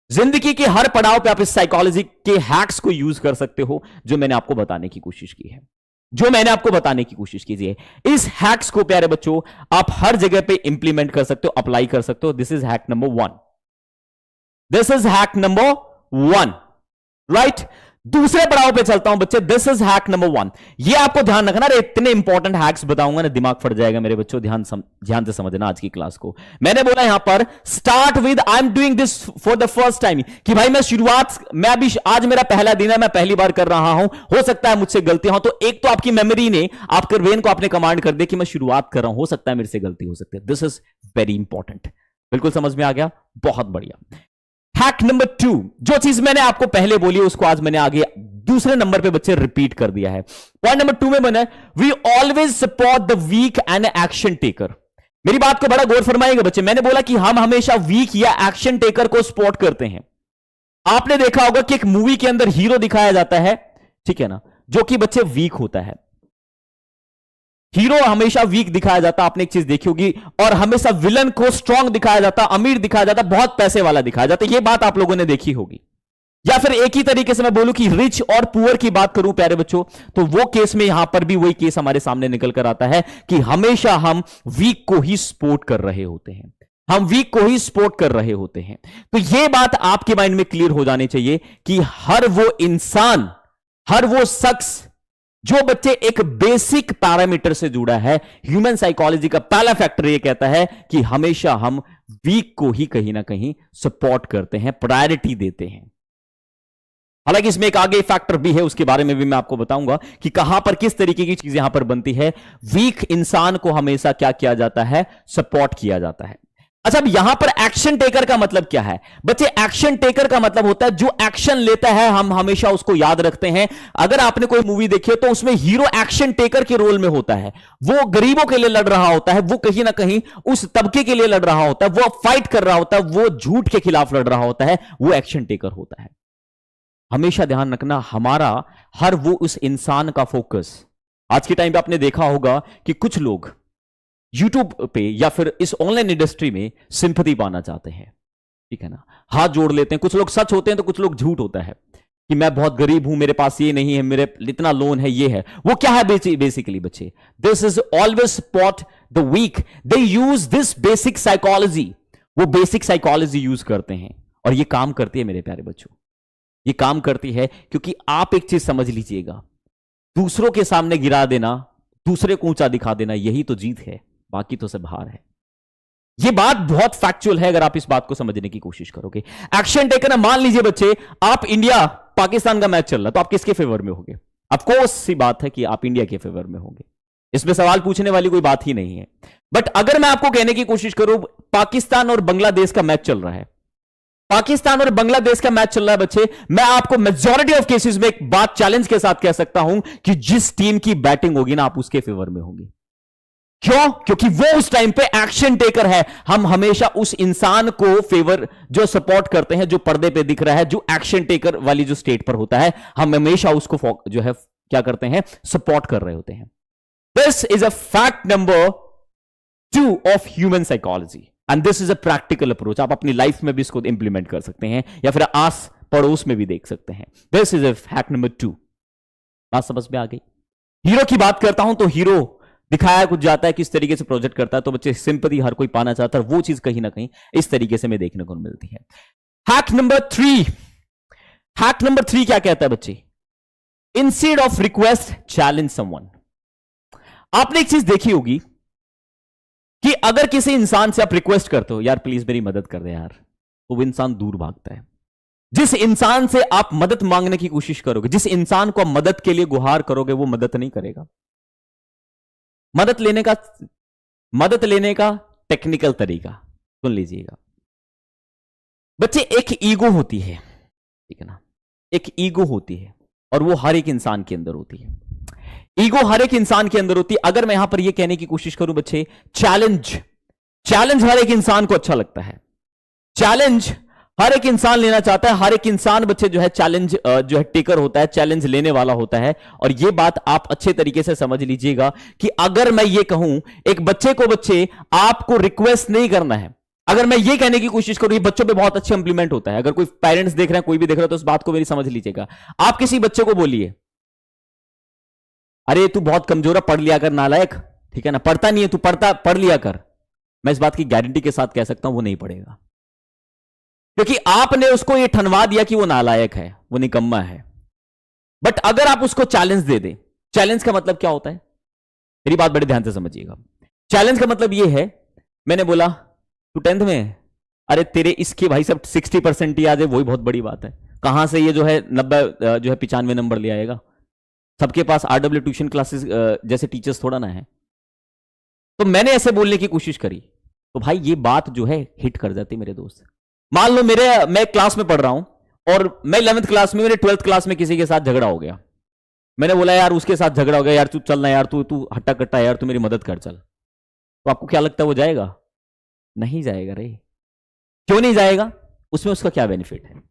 जिंदगी के हर पड़ाव पे आप इस साइकोलॉजी के हैक्स को यूज कर सकते हो, जो मैंने आपको बताने की कोशिश की है, इस हैक्स को प्यारे बच्चों आप हर जगह पे इंप्लीमेंट कर सकते हो, अप्लाई कर सकते हो। This is hack number 1, right. दूसरे पड़ाव पे चलता हूं बच्चे, दिस इज हैक नंबर 1। ये आपको ध्यान रखना, अरे इतने इंपॉर्टेंट हैक्स बताऊंगा ना, दिमाग फट जाएगा मेरे बच्चों, ध्यान से समझना आज की क्लास को। मैंने बोला यहां पर start with I am doing this for the first time, कि भाई मैं अभी आज मेरा पहला दिन है, मैं पहली बार कर रहा हूं, हो सकता है मुझसे गलतियां हो। तो एक तो आपकी मेमोरी ने, आपके ब्रेन को आपने कमांड कर दिया कि मैं शुरुआत कर रहा हूं, हो सकता है मेरे से गलती हो सकती है। दिस इज वेरी इंपॉर्टेंट, बिल्कुल समझ में आ गया, बहुत बढ़िया। हैक नंबर 2, जो चीज मैंने आपको पहले बोली उसको आज मैंने आगे दूसरे नंबर पे बच्चे रिपीट कर दिया है। पॉइंट नंबर 2 में बना, we always support the weak and action taker. मेरी बात को बड़ा गौर फरमाइएगा बच्चे, मैंने बोला कि हम हमेशा वीक या एक्शन टेकर को सपोर्ट करते हैं। आपने देखा होगा कि एक मूवी के अंदर हीरो दिखाया जाता है, ठीक है ना, जो कि बच्चे वीक होता है, हीरो हमेशा वीक दिखाया जाता, आपने एक चीज देखी होगी, और हमेशा विलन को स्ट्रांग दिखाया जाता, अमीर दिखाया जाता, बहुत पैसे वाला दिखाया जाता। यह बात आप लोगों ने देखी होगी। या फिर एक ही तरीके से मैं बोलूं कि रिच और पुअर की बात करूं प्यारे बच्चों, तो वो केस में यहां पर भी वही केस हमारे सामने निकल कर आता है कि हमेशा हम वीक को ही सपोर्ट कर रहे होते हैं, तो यह बात आपके माइंड में क्लियर हो जानी चाहिए कि हर वो इंसान, हर वो शख्स जो बच्चे एक बेसिक पैरामीटर से जुड़ा है, ह्यूमन साइकोलॉजी का पहला फैक्टर यह कहता है कि हमेशा हम वीक को ही कहीं ना कहीं सपोर्ट करते हैं, प्रायोरिटी देते हैं। हालांकि इसमें एक आगे फैक्टर भी है, उसके बारे में भी मैं आपको बताऊंगा कि कहां पर किस तरीके की चीज यहां पर बनती है। वीक इंसान को हमेशा क्या किया जाता है, सपोर्ट किया जाता है। अच्छा, अब यहां पर एक्शन टेकर का मतलब क्या है बच्चे? एक्शन टेकर का मतलब होता है जो एक्शन लेता है, हम हमेशा उसको याद रखते हैं। अगर आपने कोई मूवी देखी है तो उसमें हीरो एक्शन टेकर के रोल में होता है, वो गरीबों के लिए लड़ रहा होता है, वो कहीं ना कहीं उस तबके के लिए लड़ रहा होता है, वो फाइट कर रहा होता है, वो झूठ के खिलाफ लड़ रहा होता है, वो एक्शन टेकर होता है। हमेशा ध्यान रखना, हमारा हर वो उस इंसान का फोकस। आज के टाइम पे आपने देखा होगा कि कुछ लोग यूट्यूब पे या फिर इस ऑनलाइन इंडस्ट्री में सिंपैथी पाना चाहते हैं, ठीक है ना, हाथ जोड़ लेते हैं। कुछ लोग सच होते हैं तो कुछ लोग झूठ होता है कि मैं बहुत गरीब हूं, मेरे पास ये नहीं है, मेरे इतना लोन है, ये है, वो क्या है बेसिकली बच्चे? This is always support the weak, they use this basic psychology. वो बेसिक साइकोलॉजी यूज करते हैं और ये काम करती है मेरे प्यारे बच्चों, ये काम करती है क्योंकि आप एक चीज समझ लीजिएगा, दूसरों के सामने गिरा देना, दूसरे को ऊंचा दिखा देना, यही तो जीत है, बाकी तो सब हार है। यह बात बहुत फैक्चुअल है अगर आप इस बात को समझने की कोशिश करोगे। एक्शन टेकन, मान लीजिए बच्चे आप इंडिया पाकिस्तान का मैच चल रहा है तो आप किसके फेवर में होंगे? ऑफ कोर्स सी बात है कि आप इंडिया के फेवर में होंगे, इसमें सवाल पूछने वाली कोई बात ही नहीं है। बट अगर मैं आपको कहने की कोशिश करूं पाकिस्तान और बांग्लादेश का मैच चल रहा है, पाकिस्तान और बांग्लादेश का मैच चल रहा है बच्चे, मैं आपको मेजॉरिटी ऑफ केसेस में एक बात चैलेंज के साथ कह सकता हूं कि जिस टीम की बैटिंग होगी ना, आप उसके फेवर में होंगे। क्यों? क्योंकि वो उस टाइम पे एक्शन टेकर है। हम हमेशा उस इंसान को फेवर, जो सपोर्ट करते हैं, जो पर्दे पे दिख रहा है, जो एक्शन टेकर वाली जो स्टेट पर होता है, हम हमेशा उसको जो है क्या करते हैं, सपोर्ट कर रहे होते हैं। This is a fact number 2 of human psychology and this is a practical approach. आप अपनी लाइफ में भी इसको इंप्लीमेंट कर सकते हैं या फिर आस पड़ोस में भी देख सकते हैं। This is a fact number 2। बात समझ में आ गई? हीरो की बात करता हूं तो हीरो दिखाया कुछ जाता है, किस तरीके से प्रोजेक्ट करता है, तो बच्चे सिंपैथी हर कोई पाना चाहता है, वो चीज कहीं ना कहीं इस तरीके से हमें देखने को मिलती है। हैक नंबर 3, हैक नंबर 3 क्या कहता है बच्चे? Instead of request challenge someone. आपने एक चीज देखी होगी कि अगर किसी इंसान से आप रिक्वेस्ट करते हो, यार प्लीज मेरी मदद कर दे यार, तो वो इंसान दूर भागता है। जिस इंसान से आप मदद मांगने की कोशिश करोगे, जिस इंसान को आप मदद के लिए गुहार करोगे, वो मदद नहीं करेगा। मदद लेने का टेक्निकल तरीका सुन लीजिएगा बच्चे। एक ईगो होती है, ठीक है ना, एक ईगो होती है और वो हर एक इंसान के अंदर होती है। ईगो हर एक इंसान के अंदर होती है। अगर मैं यहां पर यह कहने की कोशिश करूं बच्चे, चैलेंज हर एक इंसान को अच्छा लगता है। चैलेंज हर एक इंसान लेना चाहता है। हर एक इंसान बच्चे जो है चैलेंज जो है टेकर होता है, चैलेंज लेने वाला होता है। और यह बात आप अच्छे तरीके से समझ लीजिएगा कि अगर मैं ये कहूं एक बच्चे को, बच्चे आपको रिक्वेस्ट नहीं करना है, अगर मैं ये कहने की कोशिश करूं, ये बच्चों पे बहुत अच्छे इंप्लीमेंट होता है। अगर कोई पेरेंट्स देख रहे हैं, कोई भी देख रहा है, तो उस बात को मेरी समझ लीजिएगा। आप किसी बच्चे को बोलिए, अरे तू बहुत कमजोर है, पढ़ लिया कर नालायक, ठीक है ना, पढ़ता नहीं है तू, पढ़ लिया कर, मैं इस बात की गारंटी के साथ कह सकता हूं वो नहीं पढ़ेगा। क्योंकि आपने उसको ये ठनवा दिया कि वो नालायक है, वो निकम्मा है। बट अगर आप उसको चैलेंज दे दें, चैलेंज का मतलब क्या होता है, मेरी बात बड़े ध्यान से समझिएगा। चैलेंज का मतलब ये है, मैंने बोला तू 10th में है, अरे तेरे इसके भाई सब 60% ही आ जाए, वही बहुत बड़ी बात है। कहां से ये जो है 90 जो है 95 नंबर ले आएगा? सबके पास RW ट्यूशन क्लासेस जैसे टीचर्स थोड़ा ना है। तो मैंने ऐसे बोलने की कोशिश करी, तो भाई ये बात जो है हिट कर जाती मेरे दोस्त। मान लो मैं क्लास में पढ़ रहा हूं और मैं 11th क्लास में, मेरे 12th क्लास में किसी के साथ झगड़ा हो गया। मैंने बोला यार उसके साथ झगड़ा हो गया यार, तू चलना यार, तू हट्टा कट्टा यार, तू मेरी मदद कर चल। तो आपको क्या लगता है वो जाएगा? नहीं जाएगा रे। क्यों नहीं जाएगा? उसमें उसका क्या बेनिफिट है?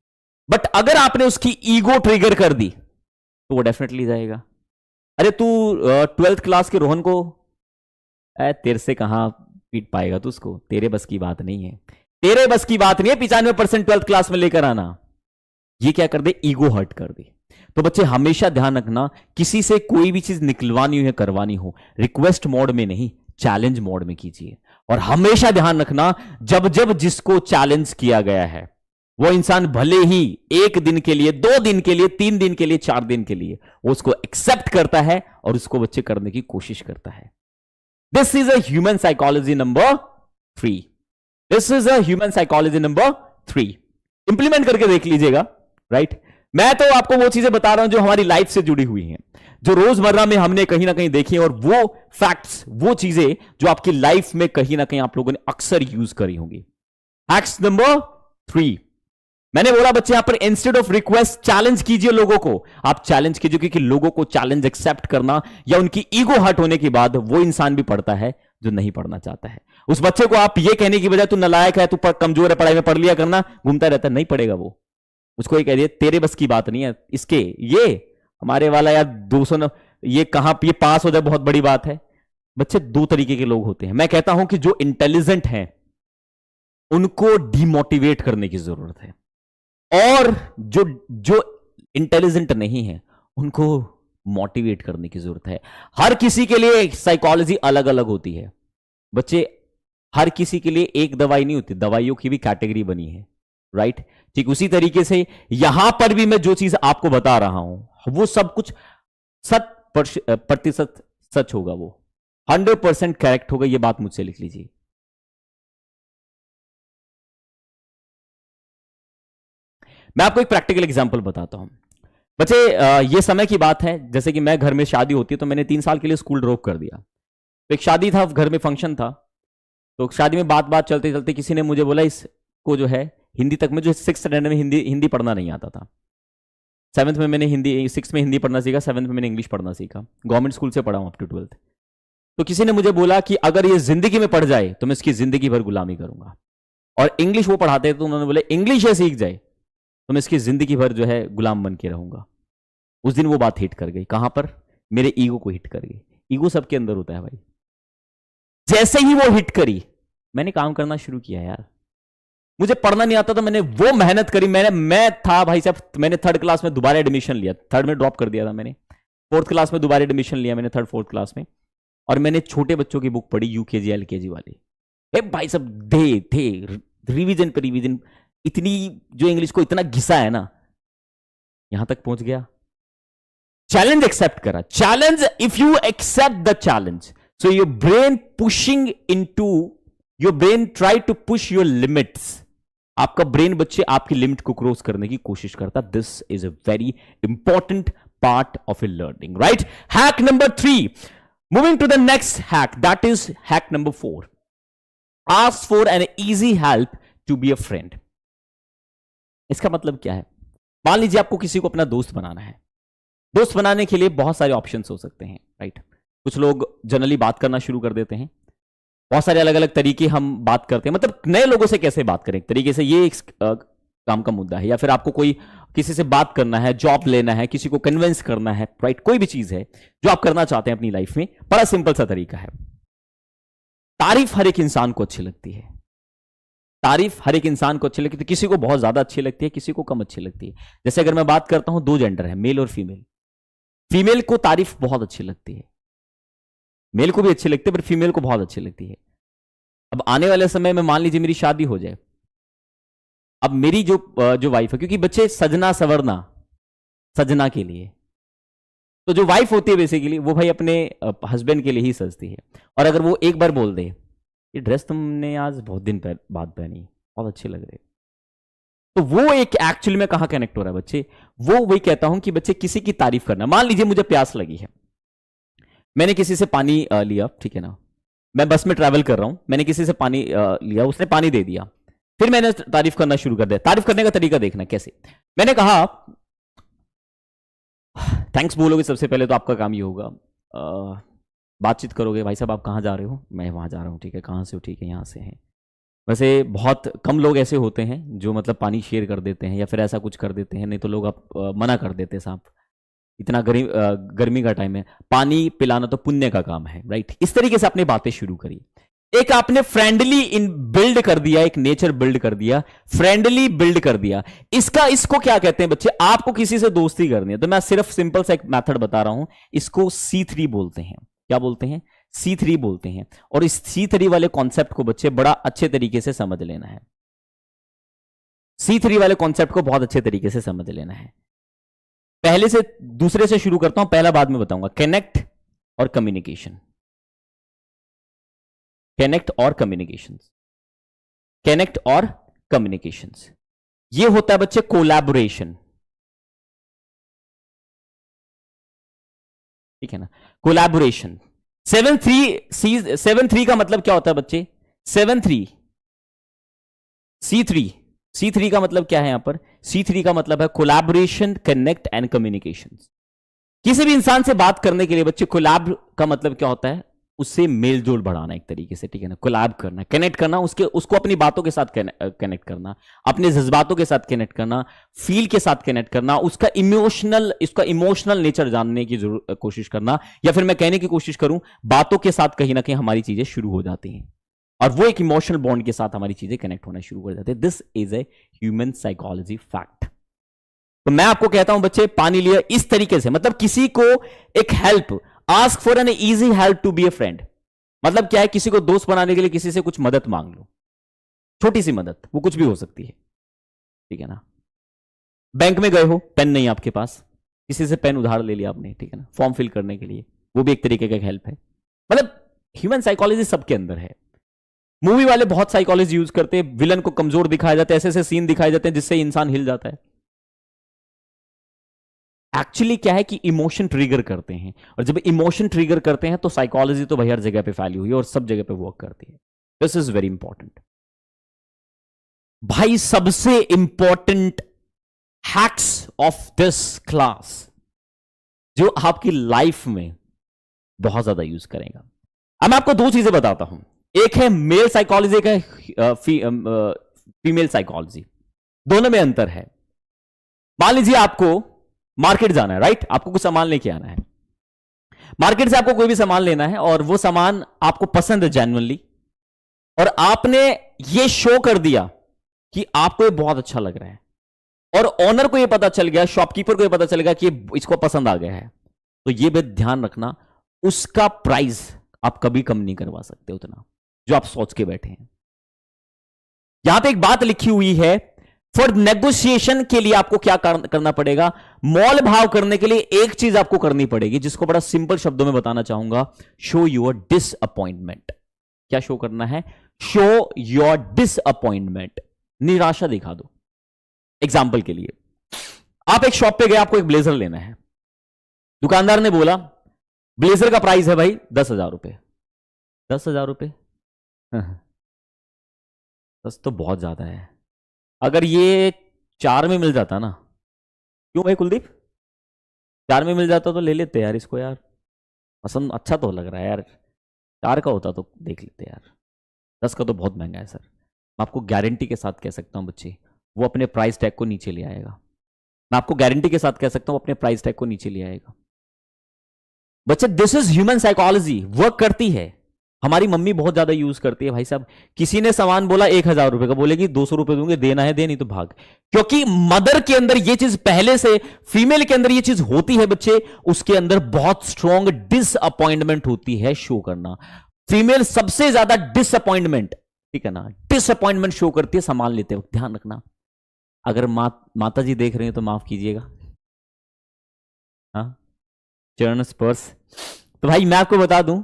बट अगर आपने उसकी ईगो ट्रिगर कर दी तो वो डेफिनेटली जाएगा। अरे तू 12th क्लास के रोहन को तेरे से कहां पीट पाएगा तू उसको, तेरे बस की बात नहीं है, तेरे बस की बात नहीं है 95% 12th क्लास में लेकर आना। ये क्या कर दे? ईगो हर्ट कर दे। तो बच्चे हमेशा ध्यान रखना, किसी से कोई भी चीज निकलवानी हो या करवानी हो, रिक्वेस्ट मोड में नहीं, चैलेंज मोड में कीजिए। और हमेशा ध्यान रखना, जब जब जिसको चैलेंज किया गया है, वो इंसान भले ही 1 दिन के लिए, 2 दिन के लिए, 3 दिन के लिए, 4 दिन के लिए, वो उसको एक्सेप्ट करता है और उसको बच्चे करने की कोशिश करता है। This is a human psychology number 3। This is a human psychology number 3। Implement करके देख लीजिएगा, राइट? मैं तो आपको वो चीजें बता रहा हूं जो हमारी लाइफ से जुड़ी हुई हैं, जो रोजमर्रा में हमने कहीं ना कहीं देखी है, और वो फैक्ट्स, वो चीजें जो आपकी लाइफ में कहीं ना कहीं आप लोगों ने अक्सर यूज करी होंगी। फैक्ट्स नंबर 3, मैंने बोला बच्चे यहां पर इंस्टेड ऑफ रिक्वेस्ट चैलेंज कीजिए लोगों को। आप चैलेंज कीजिए, क्योंकि लोगों को चैलेंज एक्सेप्ट करना या उनकी ईगो हर्ट होने के बाद वो इंसान भी पढ़ता है जो नहीं पढ़ना चाहता है। उस बच्चे को आप ये कहने की बजाय तू नालायक है, तू कमजोर है, पढ़ाई में पढ़ लिया करना, घूमता रहता है, नहीं पढ़ेगा वो। उसको ये कह दिए तेरे बस की बात नहीं है, इसके ये हमारे वाला यार 200 ये कहां ये पास हो जाए बहुत बड़ी बात है। बच्चे 2 तरीके के लोग होते हैं। मैं कहता हूं कि जो इंटेलिजेंट हैं उनको डिमोटिवेट करने की जरूरत है, और जो इंटेलिजेंट नहीं है उनको मोटिवेट करने की जरूरत है। हर किसी के लिए साइकोलॉजी अलग अलग होती है बच्चे, हर किसी के लिए एक दवाई नहीं होती, दवाइयों की भी कैटेगरी बनी है, राइट? ठीक उसी तरीके से यहां पर भी मैं जो चीज आपको बता रहा हूं वो सब कुछ 100% सच होगा, वो 100% करेक्ट होगा। ये बात मुझसे लिख लीजिए। मैं आपको एक प्रैक्टिकल एग्जांपल बताता हूं बच्चे। ये समय की बात है, जैसे कि मैं घर में शादी होती है तो मैंने 3 साल के लिए स्कूल ड्रॉप कर दिया। तो एक शादी था, घर में फंक्शन था, तो शादी में बात चलते चलते किसी ने मुझे बोला इसको जो है हिंदी तक में, जो 6th स्टैंडर्ड में हिंदी पढ़ना नहीं आता था। 7th में मैंने हिंदी, 6th में हिंदी पढ़ना सीखा, 7th में मैंने इंग्लिश पढ़ना सीखा। गवर्नमेंट स्कूल से पढ़ा हूं अप टू 12th। तो किसी ने मुझे बोला कि अगर ये जिंदगी में पढ़ जाए तो मैं इसकी जिंदगी भर गुलामी करूंगा। और इंग्लिश वो पढ़ाते थे तो उन्होंने बोले इंग्लिश ये सीख जाए तो मैं इसकी जिंदगी भर जो है गुलाम बन के रहूंगा। उस दिन वो बात हिट कर गई। कहां पर? मेरे ईगो को हिट कर गई। ईगो सबके अंदर होता है भाई। जैसे ही वो हिट करी मैंने काम करना शुरू किया यार। मुझे पढ़ना नहीं आता था, मैंने वो मेहनत करी। मैं था भाई साहब, मैंने 3rd क्लास में दोबारा एडमिशन लिया। 3rd में ड्रॉप कर दिया था मैंने। 4th क्लास में दोबारा एडमिशन लिया मैंने 3rd 4th क्लास में। और मैंने छोटे बच्चों की बुक पढ़ी, यूकेजी एलकेजी वाली। भाई साहब थे रिवीजन पे रिवीजन, इतनी जो इंग्लिश को इतना घिसा है ना, यहां तक पहुंच गया। चैलेंज एक्सेप्ट करा। Challenge, if you accept the challenge, so your brain pushing into, your brain try to push your limits. आपका ब्रेन बच्चे आपकी लिमिट को क्रॉस करने की कोशिश करता। This is a very important part of a learning, right? Hack number 3, moving to the next hack, that is hack number 4, ask for an easy help to be a friend. इसका मतलब क्या है? मान लीजिए आपको किसी को अपना दोस्त बनाना है। दोस्त बनाने के लिए बहुत सारे ऑप्शंस हो सकते हैं, राइट? कुछ लोग जनरली बात करना शुरू कर देते हैं। बहुत सारे अलग अलग तरीके हम बात करते हैं, मतलब नए लोगों से कैसे बात करें, एक तरीके से ये एक काम का मुद्दा है। या फिर आपको कोई किसी से बात करना है, जॉब लेना है, किसी को कन्विंस करना है, राइट? कोई भी चीज है जो आप करना चाहते हैं अपनी लाइफ में, बड़ा सिंपल सा तरीका है। तारीफ हर एक इंसान को अच्छी लगती है। तारीफ हर एक इंसान को अच्छी लगती है। किसी को बहुत ज्यादा अच्छी लगती है, किसी को कम अच्छी लगती है। जैसे अगर मैं बात करता हूं, 2 जेंडर है, मेल और फीमेल। फीमेल को तारीफ बहुत अच्छी लगती है, मेल को भी अच्छी लगती है, पर फीमेल को बहुत अच्छी लगती है। अब आने वाले समय में मान लीजिए मेरी शादी हो जाए, अब मेरी जो वाइफ है, क्योंकि बच्चे सजना सवरना सजना के लिए, तो जो वाइफ होती है बेसिकली वो भाई अपने हस्बैंड के लिए ही सजती है। और अगर वो एक बार बोल दे, ये ड्रेस तुमने आज बहुत दिन बाद पहनी, बहुत अच्छे लग रहे, तो वो एक एक्चुअली में कहां कनेक्ट हो रहा है बच्चे? वो वही कहता हूं कि बच्चे किसी की तारीफ करना। मान लीजिए मुझे प्यास लगी है, मैंने किसी से पानी लिया, ठीक है ना? मैं बस में ट्रैवल कर रहा हूं, मैंने किसी से पानी लिया, उसने पानी दे दिया, फिर मैंने तारीफ करना शुरू कर दिया। तारीफ करने का तरीका देखना कैसे। मैंने कहा थैंक्स बोलोगे सबसे पहले, तो आपका काम ये होगा, बातचीत करोगे, भाई साहब आप कहाँ जा रहे हो? मैं वहाँ जा रहा हूँ, ठीक है, कहाँ से हो? ठीक है, यहाँ से हैं। वैसे बहुत कम लोग ऐसे होते हैं जो मतलब पानी शेयर कर देते हैं या फिर ऐसा कुछ कर देते हैं, नहीं तो लोग आप मना कर देते हैं, साहब इतना गर्मी का टाइम है, पानी पिलाना तो पुण्य का काम है, राइट? इस तरीके से अपनी बातें शुरू करी। एक आपने फ्रेंडली इन बिल्ड कर दिया, एक नेचर बिल्ड कर दिया, फ्रेंडली बिल्ड कर दिया। इसको क्या कहते हैं बच्चे? आपको किसी से दोस्ती करनी है तो मैं सिर्फ सिंपल सा एक मेथड बता रहा हूं, इसको C3 बोलते हैं। क्या बोलते हैं? C3 बोलते हैं। और इस C3 वाले कॉन्सेप्ट को बच्चे बड़ा अच्छे तरीके से समझ लेना है। C3 वाले कॉन्सेप्ट को बहुत अच्छे तरीके से समझ लेना है। पहले से दूसरे से शुरू करता हूं, पहला बाद में बताऊंगा। कनेक्ट और कम्युनिकेशन, कनेक्ट और कम्युनिकेशंस, कनेक्ट और कम्युनिकेशंस, ये होता है बच्चे कोलैबोरेशन, ठीक है ना? कोलैबोरेशन। 7-3 का मतलब क्या होता है बच्चे? 7-3 C3 का मतलब क्या है यहां पर? C3 का मतलब है कोलैबोरेशन, कनेक्ट एंड कम्युनिकेशन। किसी भी इंसान से बात करने के लिए बच्चे कोलैब का मतलब क्या होता है? उससे मेल जोल बढ़ाना एक तरीके से, ठीक है ना? कोलैब करना, कनेक्ट करना, उसको अपनी बातों के साथ कनेक्ट करना, अपने जज्बातों के साथ कनेक्ट करना, फील के साथ कनेक्ट करना, उसका इमोशनल नेचर जानने की कोशिश करना, या फिर मैं कहने की कोशिश करूं, बातों के साथ कहीं ना कहीं हमारी चीजें शुरू हो जाती हैं और वो एक इमोशनल बॉन्ड के साथ हमारी चीजें कनेक्ट होना शुरू कर जाती है। This is a human psychology fact. तो मैं आपको कहता हूं बच्चे, पानी लिया इस तरीके से, मतलब किसी को एक help, ask for an easy help to be a friend. मतलब क्या है? किसी को दोस्त बनाने के लिए किसी से कुछ मदद मांग लो, छोटी सी मदद, वो कुछ भी हो सकती है, ठीक है ना? बैंक में गए हो, पेन नहीं आपके पास, किसी से पेन उधार ले लिया आपने, ठीक है ना, फॉर्म फिल करने के लिए, वो भी एक तरीके का हेल्प है। मतलब ह्यूमन साइकोलॉजी सबके अंदर है। मूवी वाले बहुत साइकोलॉजी यूज करते हैं, विलन को कमजोर दिखाया जाता है, ऐसे ऐसे सीन दिखाए जाते हैं जिससे इंसान हिल जाता है। एक्चुअली क्या है कि इमोशन ट्रिगर करते हैं, और जब इमोशन ट्रिगर करते हैं तो साइकोलॉजी तो भाई हर जगह पे फैली हुई है और सब जगह पे वर्क करती है। दिस इज वेरी इंपॉर्टेंट भाई। सबसे important hacks of this class जो आपकी लाइफ में बहुत ज्यादा यूज करेगा, अब मैं आपको दो चीजें बताता हूं, एक है मेल साइकोलॉजी, एक है फीमेल साइकोलॉजी। दोनों में अंतर है। मान लीजिए आपको मार्केट जाना है, राइट? आपको कुछ सामान लेके आना है, मार्केट से आपको कोई भी सामान लेना है और वो सामान आपको पसंद है जेन्युइनली, और आपने ये शो कर दिया कि आपको ये बहुत अच्छा लग रहा है, और ऑनर को ये पता चल गया, शॉपकीपर को ये पता चल गया कि इसको पसंद आ गया है, तो ये भी ध्यान रखना, उसका प्राइस आप कभी कम नहीं करवा सकते उतना जो आप सोच के बैठे हैं। यहां पे एक बात लिखी हुई है, फॉर नेगोशिएशन के लिए आपको क्या करना पड़ेगा? मोल भाव करने के लिए एक चीज आपको करनी पड़ेगी, जिसको बड़ा सिंपल शब्दों में बताना चाहूंगा, शो योर डिसअपॉइंटमेंट। क्या शो करना है? शो योर डिसअपॉइंटमेंट, निराशा दिखा दो। एग्जाम्पल के लिए, आप एक शॉप पे गए, आपको एक ब्लेजर लेना है, दुकानदार ने बोला ब्लेजर का प्राइस है भाई 10,000 रुपए। 10,000 रुपए 10 तो बहुत ज्यादा है, अगर ये 4 में मिल जाता ना। क्यों भाई कुलदीप? 4 में मिल जाता तो ले लेते यार इसको, यार पसंद अच्छा तो लग रहा है यार, 4 का होता तो देख लेते यार, 10 का तो बहुत महंगा है सर। मैं आपको गारंटी के साथ कह सकता हूं बच्चे, वो अपने प्राइस टैग को नीचे ले आएगा। मैं आपको गारंटी के साथ कह सकता हूं अपने प्राइस टैग को नीचे ले आएगा। बच्चे, this is human psychology, work करती है। हमारी मम्मी बहुत ज्यादा यूज करती है भाई साहब। किसी ने सामान बोला 1,000 रुपए का, बोलेगी 200 रुपए दूंगे, देना है दे, नहीं तो भाग। क्योंकि मदर के अंदर ये चीज पहले से, फीमेल के अंदर ये चीज होती है बच्चे, उसके अंदर बहुत स्ट्रॉन्ग डिसअपॉइंटमेंट होती है शो करना। फीमेल सबसे ज्यादा डिसअपॉइंटमेंट, ठीक है ना, डिसअपॉइंटमेंट शो करती है सामान लेते वक्त। ध्यान रखना, अगर माता जी देख रही हैं तो माफ कीजिएगा, हाँ, चरण स्पर्श। तो भाई मैं आपको बता दूं,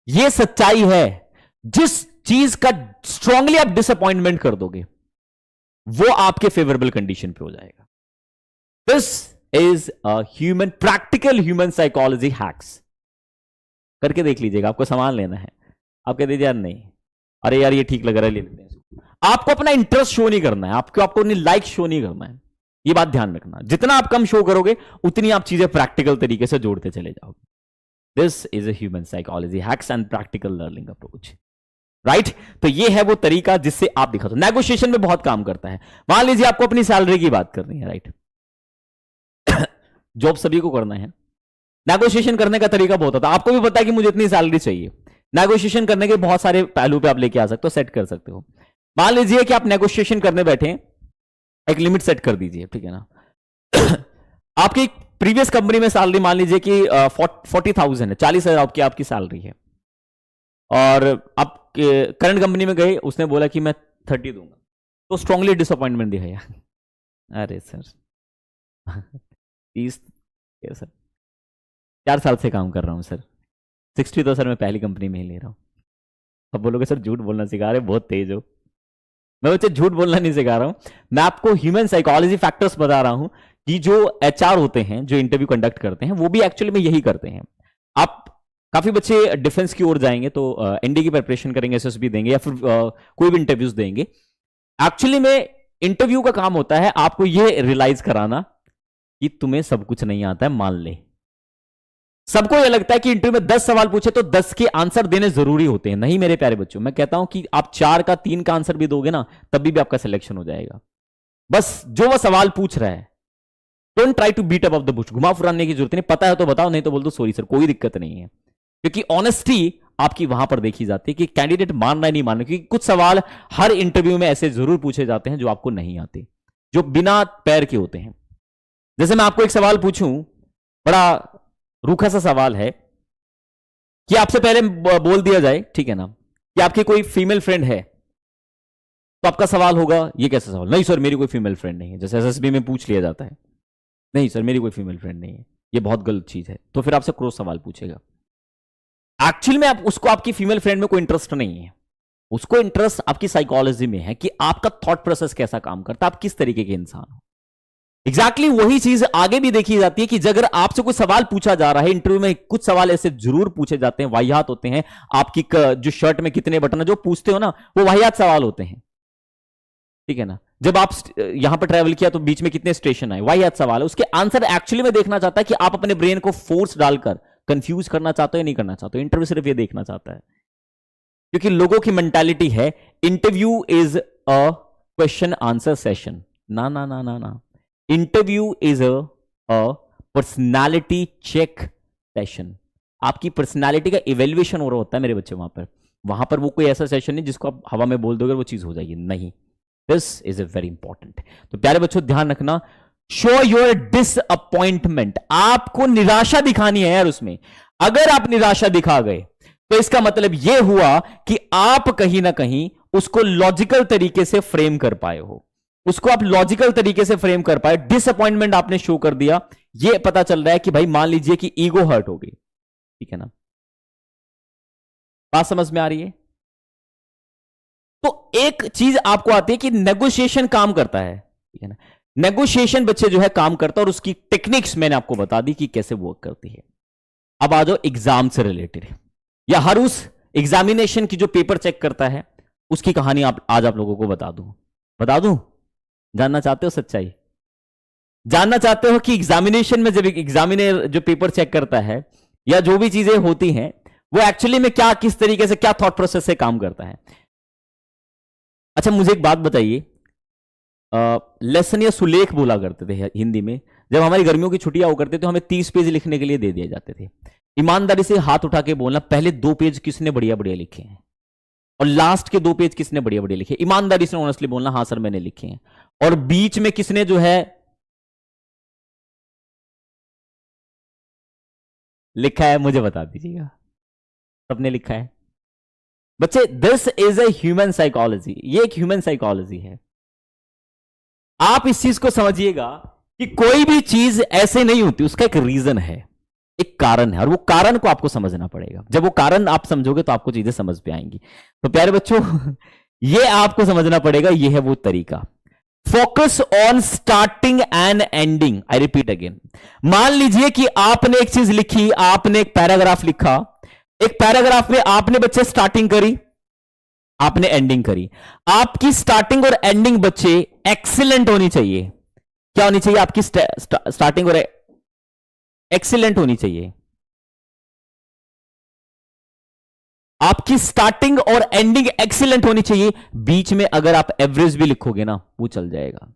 ये सच्चाई है, जिस चीज का स्ट्रांगली आप डिसअपॉइंटमेंट कर दोगे वो आपके फेवरेबल कंडीशन पे हो जाएगा। This is a human, practical human psychology hacks. करके देख लीजिएगा। आपको सामान लेना है, आप कह दीजिए यार नहीं, अरे यार ये ठीक लग रहा है, ले लेते हैं। आपको अपना इंटरेस्ट शो नहीं करना है, आपको अपनी लाइक शो नहीं करना है, ये बात ध्यान रखना। जितना आप कम शो करोगे उतनी आप चीजें प्रैक्टिकल तरीके से जोड़ते चले जाओगे। This is a human psychology hacks and practical learning approach, right? तो ये है वो तरीका जिससे आप दिखा दो। नेगोशिएशन में बहुत काम करता है। मान लीजिए आपको अपनी सैलरी की बात करनी है, राइट? जॉब सभी को करना है, नेगोशिएशन करने का तरीका बहुत होता है। आपको भी पता है कि मुझे इतनी सैलरी चाहिए। नेगोशिएशन करने के बहुत सारे पहलू पे आप लेके आ सकते हो, सेट कर सकते हो। मान लीजिए कि आप नेगोशिएशन करने बैठे, एक लिमिट सेट कर दीजिए, ठीक है ना। आपकी प्रीवियस कंपनी में सैलरी मान लीजिए कि 40,000 है, 40,000 आपकी सैलरी है, और आप करंट कंपनी में गए, उसने बोला कि मैं 30 दूंगा, तो स्ट्रांगली डिसअपॉइंटमेंट दिखाया। अरे सर 30 सर, 4 साल से काम कर रहा हूं सर, 60 तो सर मैं पहली कंपनी में ही ले रहा हूं। अब बोलोगे सर झूठ बोलना सिखा रहे, बहुत तेज हो। मैं बच्चे झूठ बोलना नहीं सिखा रहा हूं, मैं आपको ह्यूमन साइकोलॉजी फैक्टर्स बता रहा हूं कि जो एचआर होते हैं, जो इंटरव्यू कंडक्ट करते हैं, वो भी एक्चुअली में यही करते हैं। आप काफी बच्चे डिफेंस की ओर जाएंगे तो एनडी की प्रिपरेशन करेंगे, एसएसबी देंगे, या फिर कोई भी इंटरव्यूज देंगे। एक्चुअली में इंटरव्यू का काम होता है आपको यह रियलाइज कराना कि तुम्हें सब कुछ नहीं आता है, मान ले। सबको यह लगता है कि इंटरव्यू में 10 सवाल पूछे तो 10 के आंसर देने जरूरी होते हैं। नहीं मेरे प्यारे बच्चों, मैं कहता हूं कि आप 4 का 3 का आंसर भी दोगे ना, तभी भी आपका सिलेक्शन हो जाएगा। बस जो वह सवाल पूछ रहा है, don't try to beat up the bush, घुमा फुराने की जरूरत नहीं। पता है तो बताओ, नहीं तो बोल दो सॉरी सर, कोई दिक्कत नहीं है। क्योंकि ऑनेस्टी आपकी वहां पर देखी जाती है कि कैंडिडेट मानना है नहीं मानना। क्योंकि कुछ सवाल हर इंटरव्यू में ऐसे जरूर पूछे जाते हैं जो आपको नहीं आते, जो बिना पैर के होते हैं। जैसे मैं आपको एक सवाल पूछूं, बड़ा रूखा सा सवाल है, कि आपसे पहले बोल दिया जाए, ठीक है ना, कि आपकी कोई फीमेल फ्रेंड है, तो आपका सवाल होगा ये कैसा सवाल? नहीं सर मेरी कोई फीमेल फ्रेंड नहीं है। जैसे एसएसबी में पूछ लिया जाता है, नहीं सर मेरी कोई फीमेल फ्रेंड नहीं है, ये बहुत गलत चीज है। तो फिर आपसे क्रॉस सवाल पूछेगा। एक्चुअल में आप उसको, आपकी फीमेल फ्रेंड में कोई इंटरेस्ट नहीं है, उसको इंटरेस्ट आपकी साइकोलॉजी में है कि आपका थॉट प्रोसेस कैसा काम करता है, आप किस तरीके के इंसान हो। एग्जैक्टली वही चीज आगे भी देखी जाती है कि अगर आपसे कोई सवाल पूछा जा रहा है इंटरव्यू में, कुछ सवाल ऐसे जरूर पूछे जाते हैं, वाहियात होते हैं। आपकी जो शर्ट में कितने बटन है, जो पूछते हो ना, वो वाहियात सवाल होते हैं, ठीक है ना। जब आप यहां पर ट्रैवल किया तो बीच में कितने स्टेशन आए, वाहियात सवाल है। उसके आंसर एक्चुअली में देखना चाहता है कि आप अपने ब्रेन को फोर्स डालकर कंफ्यूज करना चाहते हो या नहीं करना चाहते हो? इंटरव्यू सिर्फ ये देखना चाहता है, क्योंकि लोगों की मेंटालिटी है interview is a question answer session. ना ना ना ना ना, interview is a personality check session. आपकी पर्सनालिटी का इवेल्युएशन हो रहा होता है मेरे बच्चे वहां पर वो कोई ऐसा सेशन नहीं जिसको आप हवा में बोल दोगे वो चीज हो जाएगी, नहीं। This is a very important. तो प्यारे बच्चों ध्यान रखना, शो योर डिसअपॉइंटमेंट, आपको निराशा दिखानी है यार उसमें। अगर आप निराशा दिखा गए तो इसका मतलब यह हुआ कि आप कहीं ना कहीं उसको लॉजिकल तरीके से फ्रेम कर पाए हो, उसको आप लॉजिकल तरीके से फ्रेम कर पाए। डिसअपॉइंटमेंट आपने शो कर दिया, यह पता चल रहा है कि भाई मान लीजिए कि ईगो हर्ट हो गई, ठीक है ना? बात समझ में आ रही है? तो एक चीज आपको आती है कि नेगोशिएशन काम करता है, ठीक है ना? नेगोशिएशन बच्चे जो है काम करता है, और उसकी टेक्निक्स मैंने आपको बता दी कि कैसे वर्क करती है। अब आ जाओ एग्जाम से रिलेटेड, या हर उस एग्जामिनेशन की जो पेपर चेक करता है उसकी कहानी आज आप लोगों को बता दूं? जानना चाहते हो सच्चाई? जानना चाहते हो कि एग्जामिनेशन में जब एग्जामिनर जो पेपर चेक करता है या जो भी चीजें होती हैं वो एक्चुअली में क्या, किस तरीके से, क्या थॉट प्रोसेस से काम करता है? अच्छा मुझे एक बात बताइए, लेसन या सुलेख बोला करते थे हिंदी में, जब हमारी गर्मियों की छुट्टियां हो करती तो हमें 30 पेज लिखने के लिए दे दिए जाते थे। ईमानदारी से हाथ उठा के बोलना, पहले 2 पेज किसने बढ़िया बढ़िया लिखे हैं और लास्ट के 2 पेज किसने बढ़िया बढ़िया लिखे? ईमानदारी से ऑनेस्टली बोलना, हाँ सर मैंने लिखे हैं। और बीच में किसने जो है लिखा है, मुझे बता दीजिएगा। सबने लिखा है बच्चे। This is a human psychology, ये एक ह्यूमन साइकोलॉजी है। आप इस चीज को समझिएगा कि कोई भी चीज ऐसे नहीं होती, उसका एक रीजन है, एक कारण है, और वो कारण को आपको समझना पड़ेगा। जब वो कारण आप समझोगे तो आपको चीजें समझ पे आएंगी। तो प्यारे बच्चों ये आपको समझना पड़ेगा, ये है वो तरीका। Focus on starting and ending. I repeat again, मान लीजिए कि आपने एक चीज लिखी, आपने एक पैराग्राफ लिखा, एक पैराग्राफ में आपने बच्चे स्टार्टिंग करी, आपने एंडिंग करी। आपकी स्टार्टिंग और एंडिंग बच्चे एक्सीलेंट होनी चाहिए। क्या होनी चाहिए? आपकी स्टार्टिंग और एक्सीलेंट होनी चाहिए। आपकी स्टार्टिंग और एंडिंग एक्सीलेंट होनी चाहिए। बीच में अगर आप एवरेज भी लिखोगे ना वो चल जाएगा,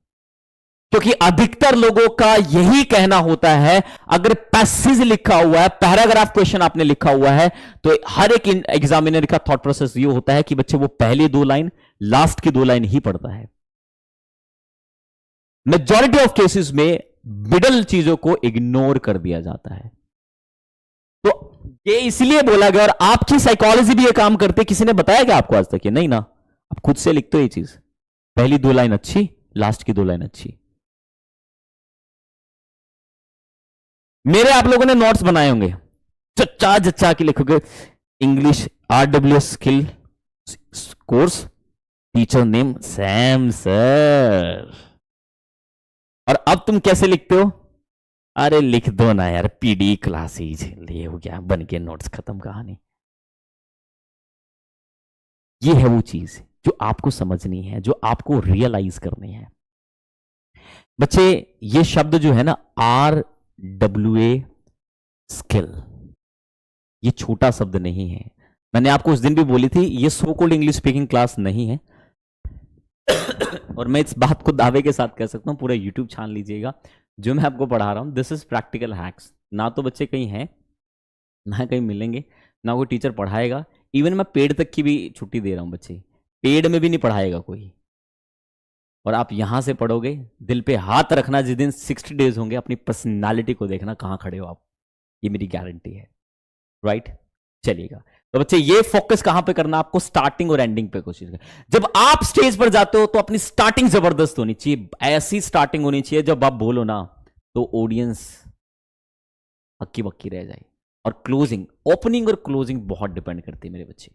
क्योंकि अधिकतर लोगों का यही कहना होता है, अगर पैसेज लिखा हुआ है, पैराग्राफ क्वेश्चन आपने लिखा हुआ है, तो हर एक एग्जामिनर का थॉट प्रोसेस ये होता है कि बच्चे वो पहली 2 लाइन, लास्ट की 2 लाइन ही पढ़ता है। मेजॉरिटी ऑफ केसेस में मिडल चीजों को इग्नोर कर दिया जाता है। तो ये इसलिए बोला गया, और आपकी साइकोलॉजी भी ये काम करते। किसी ने बताया क्या आपको आज तक? ये नहीं ना, आप खुद से लिखते हो ये चीज, पहली 2 लाइन अच्छी, लास्ट की 2 लाइन अच्छी। मेरे आप लोगों ने नोट्स बनाए होंगे, चच्चा जच्चा के लिखोगे, English RWS skill course, teacher name Sam sir. और अब तुम कैसे लिखते हो? अरे लिख दो ना यार, PD क्लासेज, ये हो गया, बन के नोट्स, खत्म कहानी। ये है वो चीज जो आपको समझनी है, जो आपको रियलाइज करनी है। बच्चे ये शब्द जो है ना RWA स्किल, ये छोटा शब्द नहीं है। मैंने आपको उस दिन भी बोली थी, ये so called English speaking class नहीं है। और मैं इस बात को दावे के साथ कह सकता हूं, पूरा YouTube छान लीजिएगा, जो मैं आपको पढ़ा रहा हूं दिस इज प्रैक्टिकल हैक्स। ना तो बच्चे कहीं हैं, ना कहीं मिलेंगे, ना कोई टीचर पढ़ाएगा। इवन मैं पेड तक की भी छुट्टी दे रहा हूं, बच्चे पेड में भी नहीं पढ़ाएगा कोई। और आप यहां से पढ़ोगे, दिल पे हाथ रखना, जिस दिन 60 डेज होंगे अपनी पर्सनालिटी को देखना कहां खड़े हो आप, ये मेरी गारंटी है। राइट, चलिएगा। तो बच्चे ये फोकस कहां पे करना आपको? स्टार्टिंग और एंडिंग पे कोशिश करें। जब आप स्टेज पर जाते हो तो अपनी स्टार्टिंग जबरदस्त होनी चाहिए, ऐसी स्टार्टिंग होनी चाहिए जब आप बोलो ना तो ऑडियंस हक्की बक्की रह जाए। और क्लोजिंग, ओपनिंग और क्लोजिंग बहुत डिपेंड करती है मेरे बच्चे।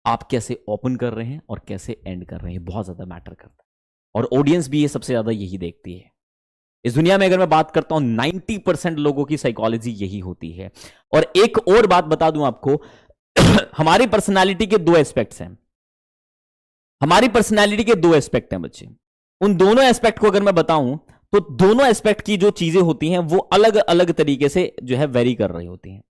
आप कैसे ओपन कर रहे हैं और कैसे एंड कर रहे हैं, बहुत ज्यादा मैटर करता है। और ऑडियंस भी ये सबसे ज्यादा यही देखती है। इस दुनिया में अगर मैं बात करता हूं 90% लोगों की साइकोलॉजी यही होती है। और एक और बात बता दूं आपको, हमारी पर्सनालिटी के 2 एस्पेक्ट्स हैं। हमारी पर्सनालिटी के 2 एस्पेक्ट हैं बच्चे। उन दोनों एस्पेक्ट को अगर मैं बताऊं तो दोनों एस्पेक्ट की जो चीजें होती हैं वो अलग अलग तरीके से जो है वेरी कर रही होती हैं।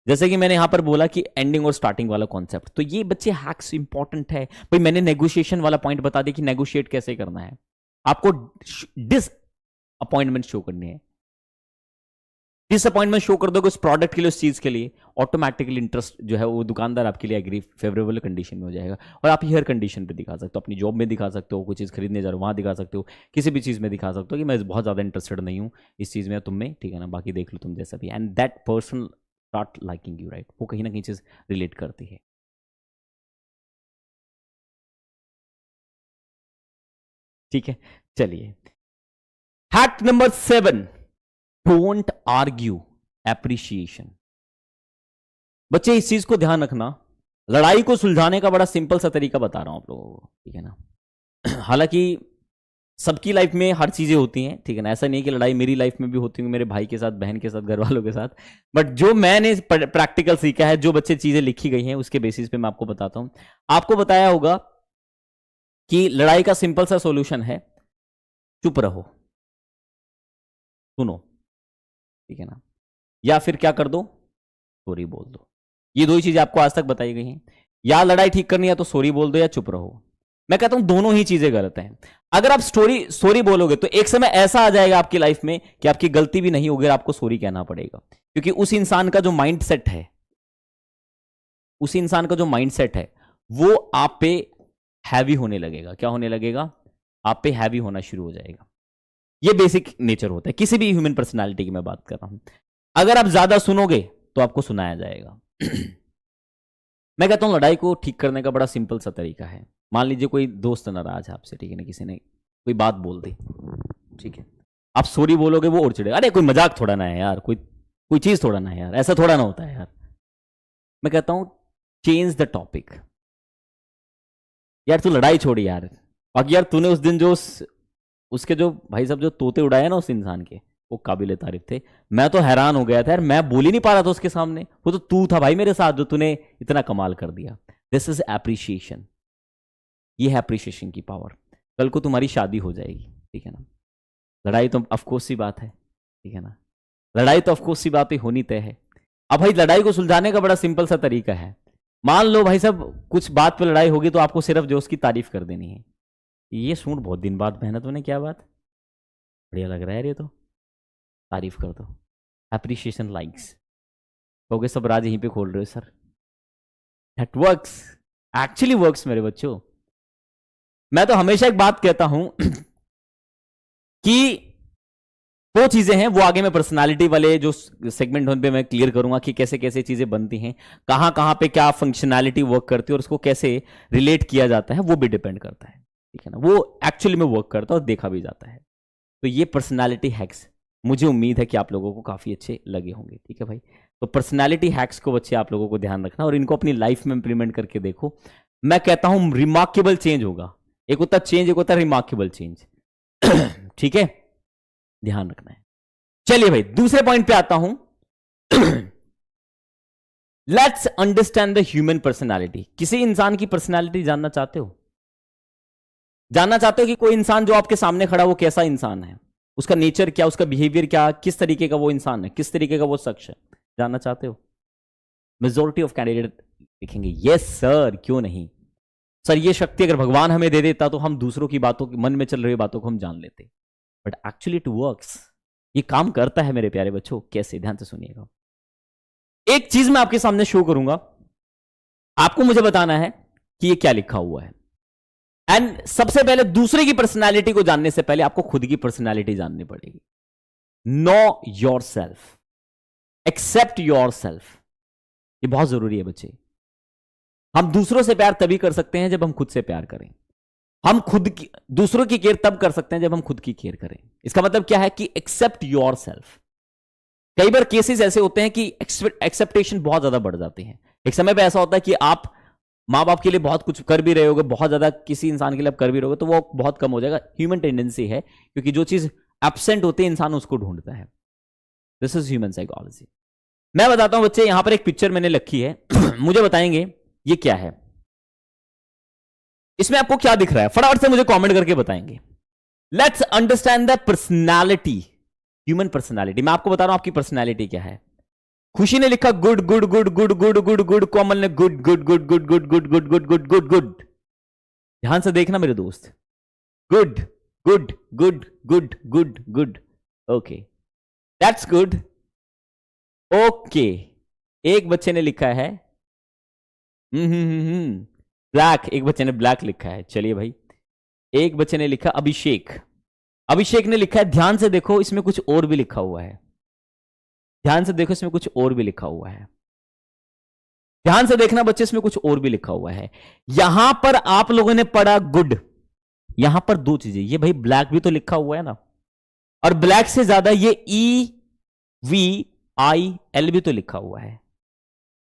जैसे कि मैंने यहां पर बोला कि एंडिंग और स्टार्टिंग वाला कॉन्सेप्ट, तो ये बच्चे हैक्स इंपॉर्टेंट है भाई। मैंने नेगोशिएशन वाला पॉइंट बता दिया कि नेगोशिएट कैसे करना है, आपको डिस अपॉइंटमेंट शो करनी है। डिसअपॉइंटमेंट शो कर दोगे उस प्रोडक्ट के लिए, उस चीज के लिए, ऑटोमेटिकली इंटरेस्ट जो है वो दुकानदार आपके लिए एग्री फेवरेबल कंडीशन में हो जाएगा। और आप हर कंडीशन पे दिखा सकते हो, अपनी जॉब में दिखा सकते हो, कोई चीज़ खरीदने जा रहे हो वहाँ दिखा सकते हो, किसी भी चीज़ में दिखा सकते हो कि मैं बहुत ज़्यादा इंटरेस्टेड नहीं हूँ इस चीज़ में तुम में, ठीक है ना, बाकी देख लो तुम जैसा भी। And that person start liking you, right, वो कहीं ना कहीं चीज़ रिलेट करती है। ठीक है, चलिए hack number 7, don't argue appreciation. बच्चे इस चीज को ध्यान रखना, लड़ाई को सुलझाने का बड़ा सिंपल सा तरीका बता रहा हूं आप लोगों को, ठीक है ना। हालांकि सबकी लाइफ में हर चीजें होती हैं, ठीक है ना, ऐसा नहीं है कि लड़ाई मेरी लाइफ में भी होती है, मेरे भाई के साथ, बहन के साथ, घर वालों के साथ, बट जो मैंने प्रैक्टिकल सीखा है, जो बच्चे चीजें लिखी गई हैं उसके बेसिस पे मैं आपको बताता हूं। आपको बताया होगा कि लड़ाई का सिंपल सा सॉल्यूशन है चुप रहो, सुनो, ठीक है ना, या फिर क्या कर दो, सॉरी बोल दो। ये दो ही चीजें आपको आज तक बताई गई हैं। या लड़ाई ठीक करनी है तो सॉरी बोल दो या चुप रहो। मैं कहता हूं दोनों ही चीजें गलत हैं। अगर आप सॉरी बोलोगे तो एक समय ऐसा आ जाएगा आपकी लाइफ में कि आपकी गलती भी नहीं होगी, आपको सॉरी कहना पड़ेगा, क्योंकि उस इंसान का जो माइंड सेट है, उस इंसान का जो माइंड सेट है वो आप पे हैवी होने लगेगा। क्या होने लगेगा? आप पे हैवी होना शुरू हो जाएगा। ये बेसिक नेचर होता है किसी भी ह्यूमन पर्सनालिटी की मैं बात कर रहा हूं। अगर आप ज्यादा सुनोगे तो आपको सुनाया जाएगा। मैं कहता हूं लड़ाई को ठीक करने का बड़ा सिंपल सा तरीका है। मान लीजिए कोई दोस्त नाराज है आपसे, ठीक है ना, किसी ने कोई बात बोल दी, ठीक है, आप सॉरी बोलोगे वो और चिढ़ेगा, अरे कोई मजाक थोड़ा ना है यार, कोई चीज थोड़ा ना है यार, ऐसा थोड़ा ना होता है यार। मैं कहता हूं चेंज द टॉपिक। यार तू लड़ाई छोड़ी यार, बाकी यार तूने उस दिन जो उसके जो भाई साहब जो तोते उड़ाए ना उस इंसान के, वो काबिल तारीफ थे। मैं तो हैरान हो गया था यार, मैं बोल ही नहीं पा रहा था उसके सामने, वो तो तू था भाई मेरे साथ जो तूने इतना कमाल कर दिया। This is appreciation. ये है एप्रिशिएशन की पावर। कल को तुम्हारी शादी हो जाएगी, ठीक है ना, लड़ाई तो ऑफकोर्स सी बात है, ठीक है ना, लड़ाई तो ऑफकोर्स सी बात होनी तय है। अब भाई लड़ाई को सुलझाने का बड़ा सिंपल सा तरीका है। मान लो भाई साहब कुछ बात पे लड़ाई होगी तो आपको सिर्फ जो उसकी तारीफ कर देनी है। ये सूट बहुत दिन बाद पहना तूने, क्या बात, बढ़िया लग रहा है, ये तो तारीफ कर दो, एप्रिशिएशन लाइक्स। कहोगे सब राज यहीं पे खोल रहे हो sir. That works, actually works मेरे बच्चों। मैं तो हमेशा एक बात कहता हूं कि वो चीजें हैं वो आगे मैं पर्सनालिटी वाले जो सेगमेंट पे मैं क्लियर करूंगा कि कैसे कैसे चीजें बनती हैं, कहां कहां पे क्या फंक्शनैलिटी वर्क करती है और उसको कैसे रिलेट किया जाता है, वो भी डिपेंड करता है, ठीक है ना, वो एक्चुअली में वर्क करता है और देखा भी जाता है। तो ये पर्सनालिटी हैक्स मुझे उम्मीद है कि आप लोगों को काफी अच्छे लगे होंगे, ठीक है भाई। तो पर्सनालिटी हैक्स को बच्चे आप लोगों को ध्यान रखना और इनको अपनी लाइफ में इंप्लीमेंट करके देखो। मैं कहता हूं रिमार्केबल चेंज होगा। एक होता चेंज, एक होता रिमार्केबल चेंज। ठीक है, ध्यान रखना है। चलिए भाई दूसरे पॉइंट पे आता हूं। Let's understand the human personality. किसी इंसान की पर्सनालिटी जानना चाहते हो? जानना चाहते हो कि कोई इंसान जो आपके सामने खड़ा वो कैसा इंसान है, उसका नेचर क्या, उसका बिहेवियर क्या, किस तरीके का वो इंसान है, किस तरीके का वो शख्स है, जानना चाहते हो? मेजोरिटी ऑफ कैंडिडेट लिखेंगे यस सर, क्यों नहीं सर, ये शक्ति अगर भगवान हमें दे देता तो हम दूसरों की बातों, मन में चल रही बातों को हम जान लेते। But actually it works. ये काम करता है मेरे प्यारे बच्चों। कैसे? ध्यान से सुनिएगा। एक चीज मैं आपके सामने शो करूंगा, आपको मुझे बताना है कि ये क्या लिखा हुआ है। एंड सबसे पहले दूसरे की पर्सनालिटी को जानने से पहले आपको खुद की पर्सनालिटी जाननी पड़ेगी। Know yourself, accept yourself. ये बहुत जरूरी है बच्चे। हम दूसरों से प्यार तभी कर सकते हैं जब हम खुद से प्यार करें। हम खुद की, दूसरों की केयर तब कर सकते हैं जब हम खुद की केयर करें। इसका मतलब क्या है कि एक्सेप्ट योर सेल्फ। कई बार केसेस ऐसे होते हैं कि एक्सेप्टेशन बहुत ज्यादा बढ़ जाते हैं। एक समय पे ऐसा होता है कि आप माँ बाप के लिए बहुत कुछ कर भी रहे होगे, बहुत ज्यादा किसी इंसान के लिए आप कर भी रहोगे तो वो बहुत कम हो जाएगा। ह्यूमन टेंडेंसी है, क्योंकि जो चीज एब्सेंट होती है इंसान उसको ढूंढता है। This is human psychology. मैं बताता हूं बच्चे, यहां पर एक पिक्चर मैंने लिखी है। मुझे बताएंगे ये क्या है, इसमें आपको क्या दिख रहा है, फटाफट से मुझे कमेंट करके बताएंगे। Let's understand the personality, human personality. मैं आपको बता रहा हूं आपकी पर्सनालिटी क्या है। खुशी ने लिखा good good good good good good good, Komal ने good good good good good good good good good good good. ध्यान से देखना मेरे दोस्त, good good good good good good, okay that's good. Okay, एक बच्चे ने लिखा है ब्लैक, एक बच्चे ने ब्लैक लिखा है। चलिए भाई, एक बच्चे ने लिखा अभिषेक, अभिषेक ने लिखा है ध्यान से देखो इसमें कुछ और भी लिखा हुआ है, ध्यान से देखो इसमें कुछ और भी लिखा हुआ है, ध्यान से देखना बच्चे इसमें कुछ और भी लिखा हुआ है। यहां पर आप लोगों ने पढ़ा गुड, यहां पर दो चीजें, ये भाई ब्लैक भी तो लिखा हुआ है ना, और ब्लैक से ज्यादा ये EVIL भी तो लिखा हुआ है,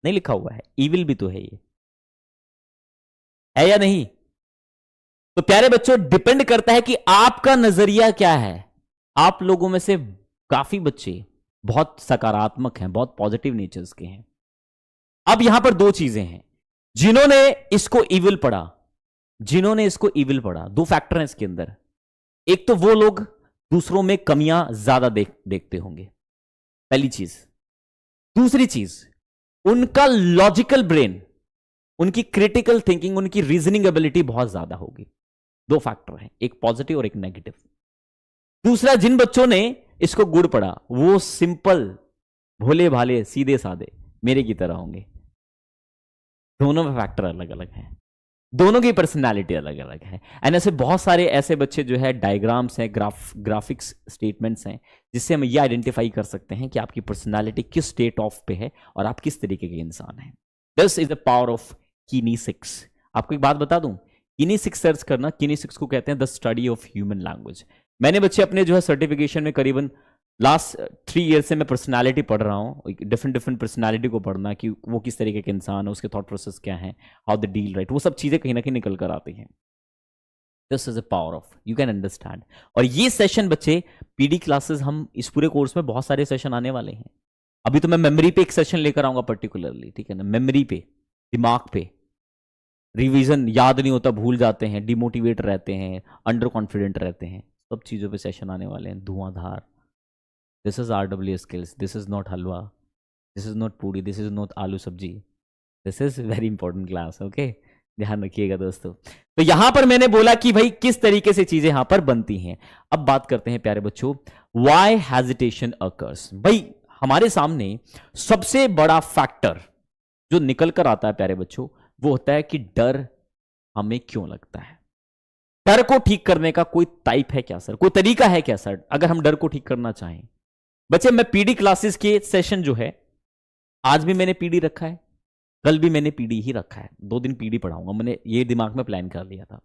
नहीं लिखा हुआ है, ईविल भी तो है, ये है या नहीं? तो प्यारे बच्चों डिपेंड करता है कि आपका नजरिया क्या है। आप लोगों में से काफी बच्चे बहुत सकारात्मक हैं, बहुत पॉजिटिव नेचर्स के हैं। अब यहां पर दो चीजें हैं, जिन्होंने इसको इविल पढ़ा, जिन्होंने इसको इविल पढ़ा, दो फैक्टर हैं इसके अंदर। एक तो वो लोग दूसरों में कमियां ज्यादा देखते होंगे, पहली चीज। दूसरी चीज, उनका लॉजिकल ब्रेन, उनकी क्रिटिकल थिंकिंग, उनकी रीजनिंग एबिलिटी बहुत ज्यादा होगी। दो फैक्टर हैं, एक पॉजिटिव और एक नेगेटिव। दूसरा, जिन बच्चों ने इसको गुड पढ़ा वो सिंपल, भोले भाले, सीधे साधे मेरे की तरह होंगे। दोनों में फैक्टर अलग अलग हैं, दोनों की पर्सनालिटी अलग अलग है। एंड ऐसे बहुत सारे ऐसे बच्चे जो है, डायग्राम्स हैं, ग्राफिक्स स्टेटमेंट्स हैं, जिससे हम ये आइडेंटिफाई कर सकते हैं कि आपकी पर्सनालिटी किस स्टेट ऑफ पे है और आप किस तरीके के इंसान हैं। This is the power of kinesics. आपको एक बात बता दूं, किनेसिक्स सर्च करना, किनेसिक्स को कहते हैं the study of human language. मैंने बच्चे अपने जो है सर्टिफिकेशन में करीबन लास्ट 3 ईयर से मैं पर्सनालिटी पढ़ रहा हूँ, डिफरेंट पर्सनालिटी को पढ़ना कि वो किस तरीके के इंसान है, उसके थॉट प्रोसेस क्या है, हाउ द डील राइट, वो सब चीजें कहीं ना कहीं निकल कर आती हैं। This is a power of, you can understand. और ये सेशन बच्चे पीडी क्लासेस, हम इस पूरे कोर्स में बहुत सारे सेशन आने वाले हैं। अभी तो मैं मेमोरी पे एक सेशन लेकर आऊंगा पर्टिकुलरली, ठीक है ना, मेमोरी पे, दिमाग पे। रिवीजन याद नहीं होता, भूल जाते हैं, डिमोटिवेट रहते हैं, अंडर कॉन्फिडेंट रहते हैं, सब चीज़ों पे सेशन आने वाले हैं, धुआंधार। This is RW skills, this is not halwa, this is not पूरी, दिस इज नॉट आलू सब्जी, this is very important class, okay, ध्यान रखिएगा दोस्तों। तो यहां पर मैंने बोला कि भाई किस तरीके से चीजें यहां पर बनती हैं। अब बात करते हैं प्यारे बच्चों, व्हाई हेजिटेशन अकर्स। भाई हमारे सामने सबसे बड़ा फैक्टर जो निकल कर आता है प्यारे बच्चों, वो होता है कि डर हमें क्यों लगता है। डर को ठीक करने का कोई टाइप है क्या सर, कोई तरीका है क्या सर, अगर हम डर को ठीक करना चाहें? बच्चे मैं पीडी क्लासेस के सेशन जो है, आज भी मैंने पीडी रखा है, कल भी मैंने पीडी ही रखा है, 2 दिन पीडी पढ़ाऊंगा, मैंने ये दिमाग में प्लान कर लिया था।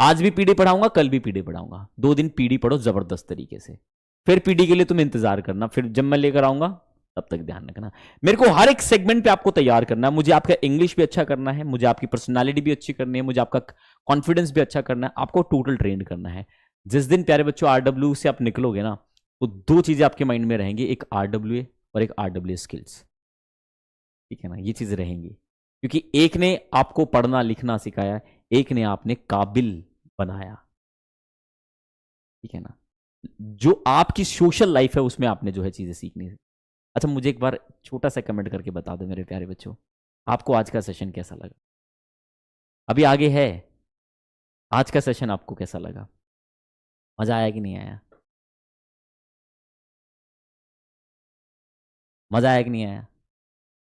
आज भी पीडी पढ़ाऊंगा, कल भी पीडी पढ़ाऊंगा, 2 दिन पीडी पढ़ो जबरदस्त तरीके से, फिर पीडी के लिए तुम इंतजार करना, फिर जब मैं लेकर आऊंगा तब तक ध्यान रखना। मेरे को हर एक सेगमेंट पे आपको तैयार करना है, मुझे आपका इंग्लिश भी अच्छा करना है, मुझे आपकी पर्सनालिटी भी अच्छी करनी है, मुझे आपका कॉन्फिडेंस भी अच्छा करना है, आपको टोटल ट्रेन करना है। जिस दिन प्यारे बच्चों RW से आप निकलोगे ना, तो 2 चीजें आपके माइंड में रहेंगी, एक RWA और एक RWA स्किल्स, ठीक है ना, ये चीजें रहेंगी, क्योंकि एक ने आपको पढ़ना लिखना सिखाया, एक ने आपने काबिल बनाया, ठीक है ना। जो आपकी सोशल लाइफ है उसमें आपने जो है चीजें सीखनी है। अच्छा, मुझे एक बार छोटा सा कमेंट करके बता दो मेरे प्यारे बच्चों, आपको आज का सेशन कैसा लगा? अभी आगे है, आज का सेशन आपको कैसा लगा? मजा आया कि नहीं आया? मजा आया कि नहीं आया?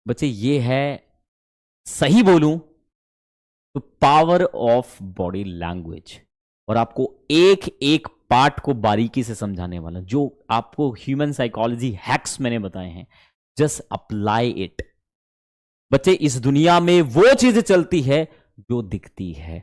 बच्चे ये है, सही बोलूं तो पावर ऑफ बॉडी लैंग्वेज, और आपको एक एक पार्ट को बारीकी से समझाने वाला, जो आपको ह्यूमन साइकोलॉजी हैक्स मैंने बताए हैं, जस्ट अप्लाई इट। बच्चे इस दुनिया में वो चीज चलती है जो दिखती है।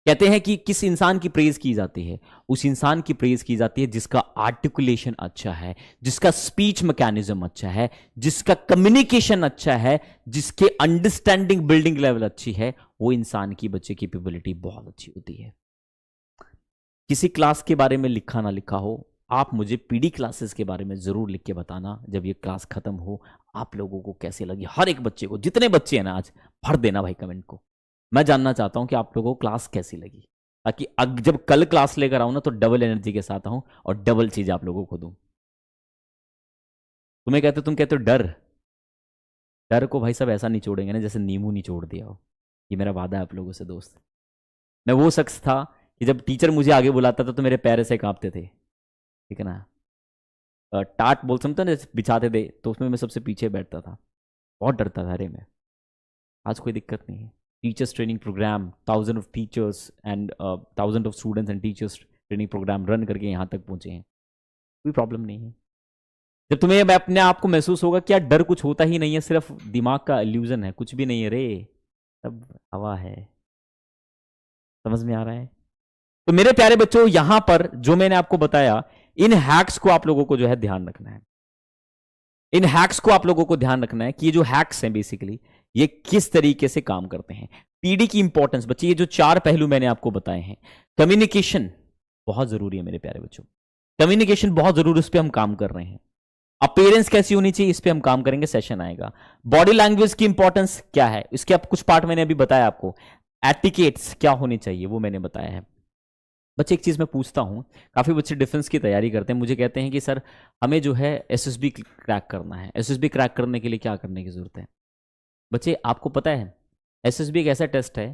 कहते हैं कि किस इंसान की प्रेज की जाती है, उस इंसान की प्रेज की जाती है जिसका आर्टिकुलेशन अच्छा है, जिसका स्पीच मैकेनिज्म अच्छा है, जिसका कम्युनिकेशन अच्छा है, जिसके अंडरस्टैंडिंग बिल्डिंग लेवल अच्छी है, वो इंसान की बच्चे की कैपेबिलिटी बहुत अच्छी होती है। किसी क्लास के बारे में लिखा ना लिखा हो, आप मुझे पीडी क्लासेस के बारे में जरूर लिख के बताना जब ये क्लास खत्म हो, आप लोगों को कैसे लगी। हर एक बच्चे को, जितने बच्चे हैं ना, आज भर देना भाई कमेंट को, मैं जानना चाहता हूं कि आप लोगों को क्लास कैसी लगी, ताकि जब कल क्लास लेकर आऊं ना, तो डबल एनर्जी के साथ आऊं और डबल चीज आप लोगों को दूं। तुम्हें कहते तुम कहते हो डर। डर को भाई सब ऐसा निचोड़ेंगे ना जैसे नींबू निचोड़ दिया हो। ये मेरा वादा है आप लोगों से दोस्त। मैं वो शख्स था कि जब टीचर मुझे आगे बुलाता था तो मेरे पैर ऐसे कांपते थे, ठीक है ना। टाट बोल सकते ना, बिछाते थे तो उसमें मैं सबसे पीछे बैठता था, बहुत डरता था। अरे मैं आज कोई दिक्कत नहीं है। Teachers training programme, 1000 of teachers and 1000 of students and teachers training programme run करके यहाँ तक पहुँचे हैं, कोई प्रॉब्लम नहीं है। जब तुम्हें अपने आप को महसूस होगा कि यार डर कुछ होता ही नहीं है, सिर्फ दिमाग का इल्यूजन है, कुछ भी नहीं है रे, सब हवा है। समझ में आ रहा है? तो मेरे प्यारे बच्चों, यहां पर जो मैंने आपको बताया, इन हैक्स को आप लोगों को जो है ध्यान रखना है। इन हैक्स को आप लोगों को ध्यान रखना है कि ये जो हैक्स हैं बेसिकली ये किस तरीके से काम करते हैं। पीडी की इंपॉर्टेंस बच्चे, ये जो 4 पहलू मैंने आपको बताए हैं। कम्युनिकेशन बहुत जरूरी है मेरे प्यारे बच्चों, कम्युनिकेशन बहुत जरूरी, उस पर हम काम कर रहे हैं। अपीयरेंस कैसी होनी चाहिए, इस पे हम काम करेंगे, सेशन आएगा। बॉडी लैंग्वेज की इंपॉर्टेंस क्या है, इसके आप कुछ पार्ट मैंने अभी बताया आपको। एटिकेट्स क्या होनी चाहिए वो मैंने बताया है। बच्चे एक चीज मैं पूछता हूं, काफी बच्चे डिफेंस की तैयारी करते हैं, मुझे कहते हैं कि सर हमें जो है एसएसबी क्रैक करना है, एसएसबी क्रैक करने के लिए क्या करने की जरूरत है। बच्चे आपको पता है एसएसबी एक ऐसा टेस्ट है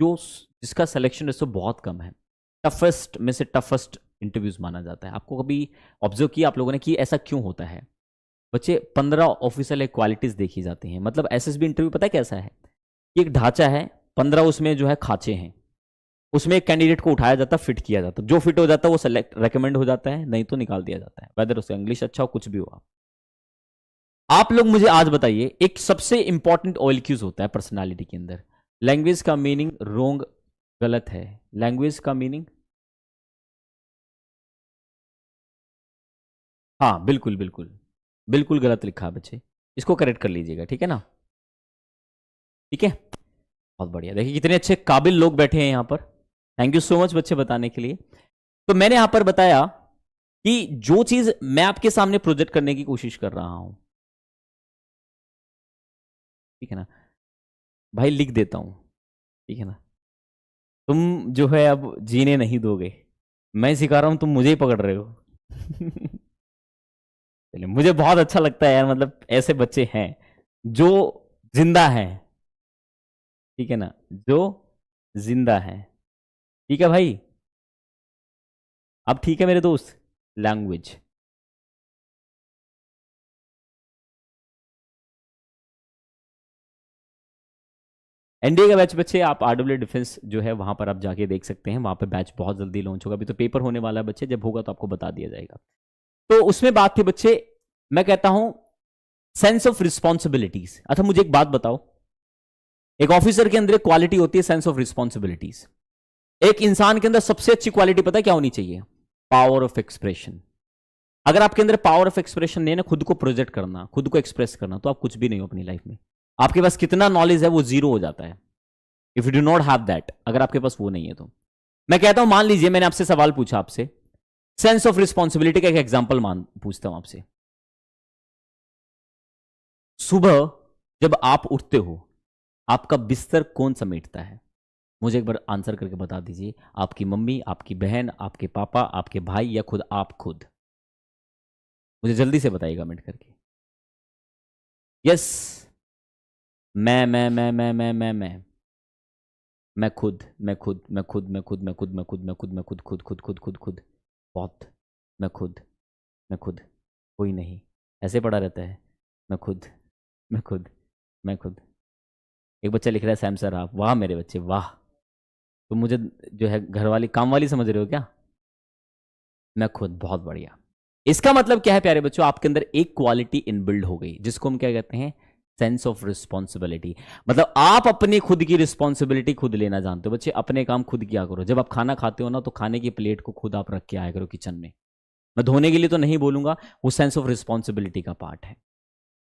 जो जिसका सिलेक्शन रेशो बहुत कम है, टफेस्ट में से टफेस्ट इंटरव्यूज माना जाता है। आपको कभी ऑब्जर्व किया आप लोगों ने कि ऐसा क्यों होता है? बच्चे 15 ऑफिशियल क्वालिटीज देखी जाती हैं। मतलब एसएसबी इंटरव्यू पता है कैसा है? एक ढांचा है, 15 उसमें जो है खांचे हैं, उसमें एक कैंडिडेट को उठाया जाता, फिट किया जाता, जो फिट हो जाता है वो सेलेक्ट रेकमेंड हो जाता है, नहीं तो निकाल दिया जाता है, वेदर उसका इंग्लिश अच्छा हो कुछ भी हो। आप लोग मुझे आज बताइए, एक सबसे इंपॉर्टेंट OLQs होता है पर्सनालिटी के अंदर, लैंग्वेज का मीनिंग रोंग गलत है, लैंग्वेज का मीनिंग हाँ बिल्कुल बिल्कुल बिल्कुल गलत लिखा है बच्चे, इसको करेक्ट कर लीजिएगा, ठीक है ना। ठीक है, बहुत बढ़िया। देखिए कितने अच्छे काबिल लोग बैठे हैं यहाँ पर, थैंक यू सो मच बच्चे बताने के लिए। तो मैंने यहां पर बताया कि जो चीज मैं आपके सामने प्रोजेक्ट करने की कोशिश कर रहा हूं, ठीक है ना भाई, लिख देता हूं, ठीक है ना। तुम जो है अब जीने नहीं दोगे, मैं सिखा रहा हूं, तुम मुझे ही पकड़ रहे हो। चलिए, मुझे बहुत अच्छा लगता है यार, मतलब ऐसे बच्चे हैं जो जिंदा हैं, ठीक है ना, जो जिंदा हैं। ठीक है भाई, अब ठीक है मेरे दोस्त। लैंग्वेज, एनडीए का बैच बच्चे आप आरडब्ल्यू डिफेंस जो है वहां पर आप जाके देख सकते हैं, वहां पे बैच बहुत जल्दी लॉन्च होगा। अभी तो पेपर होने वाला है बच्चे, जब होगा तो आपको बता दिया जाएगा। तो उसमें बात थी बच्चे, मैं कहता हूं सेंस ऑफ रिस्पॉन्सिबिलिटीज। अच्छा मुझे एक बात बताओ, एक ऑफिसर के अंदर क्वालिटी होती है सेंस ऑफ रिस्पॉन्सिबिलिटीज। एक इंसान के अंदर सबसे अच्छी क्वालिटी पता है क्या होनी चाहिए? Power of expression. अगर आपके अंदर पावर ऑफ एक्सप्रेशन नहीं है ना, खुद को प्रोजेक्ट करना, खुद को एक्सप्रेस करना, तो आप कुछ भी नहीं हो अपनी लाइफ में। आपके पास कितना नॉलेज है वो जीरो हो जाता है if you do not have that. अगर आपके पास वो नहीं है तो मैं कहता हूं, मान लीजिए मैंने आपसे सवाल पूछा, आपसे सेंस ऑफ रिस्पॉन्सिबिलिटी का एक एग्जाम्पल पूछता हूं आपसे। सुबह जब आप उठते हो, आपका बिस्तर कौन समेटता है? मुझे एक बार आंसर करके बता दीजिए। आपकी मम्मी, आपकी बहन, आपके पापा, आपके भाई, या खुद आप खुद? मुझे जल्दी से बताइए कमेंट करके। यस, मैं खुद, मैं खुद, मैं खुद, मैं खुद, मैं खुद, मैं खुद, मैं खुद, मैं खुद, खुद खुद खुद खुद खुद बहुत, मैं खुद, मैं खुद, कोई नहीं, ऐसे पड़ा रहता है, मैं खुद, मैं खुद, मैं खुद। एक बच्चा लिख रहा है सैम सर आप, वाह मेरे बच्चे वाह। तो मुझे जो है घर वाली काम वाली समझ रहे हो क्या? मैं खुद, बहुत बढ़िया। इसका मतलब क्या है प्यारे बच्चों, आपके अंदर एक क्वालिटी इनबिल्ड हो गई जिसको हम क्या कहते हैं? Sense of responsibility. मतलब आप अपनी खुद की रिस्पॉन्सिबिलिटी खुद लेना जानते हो। बच्चे अपने काम खुद किया करो। जब आप खाना खाते हो ना, तो खाने की प्लेट को खुद आप रख के आया करो किचन में। मैं धोने के लिए तो नहीं बोलूंगा, वो सेंस ऑफ रिस्पॉन्सिबिलिटी का पार्ट है,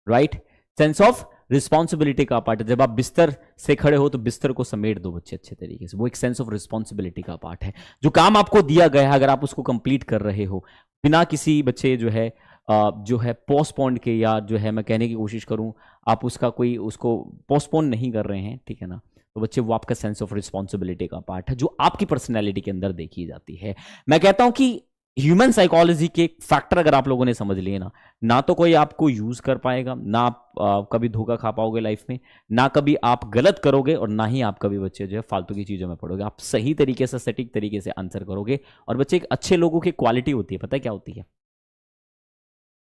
राइट? सेंस ऑफ रिस्पॉन्सिबिलिटी का पार्ट है। जब आप बिस्तर से खड़े हो तो बिस्तर को समेट दो बच्चे अच्छे तरीके से, वो एक सेंस ऑफ रिस्पॉन्सिबिलिटी का पार्ट है। जो काम आपको दिया गया है, अगर आप उसको कंप्लीट कर रहे हो बिना किसी बच्चे जो है पोस्टपोन के, या जो है मैं कहने की कोशिश करूं आप उसका कोई उसको पोस्टपोन नहीं कर रहे हैं, ठीक है ना, तो बच्चे वो आपका सेंस ऑफ रिस्पॉन्सिबिलिटी का पार्ट है जो आपकी पर्सनैलिटी के अंदर देखी जाती है। मैं कहता हूं कि ह्यूमन साइकोलॉजी के फैक्टर अगर आप लोगों ने समझ लिए ना, ना तो कोई आपको यूज कर पाएगा, ना आप कभी धोखा खा पाओगे लाइफ में, ना कभी आप गलत करोगे, और ना ही आप कभी बच्चे जो है फालतू की चीजों में पड़ोगे। आप सही तरीके से सटीक तरीके से आंसर करोगे। और बच्चे, एक अच्छे लोगों की क्वालिटी होती है, पता है क्या होती है?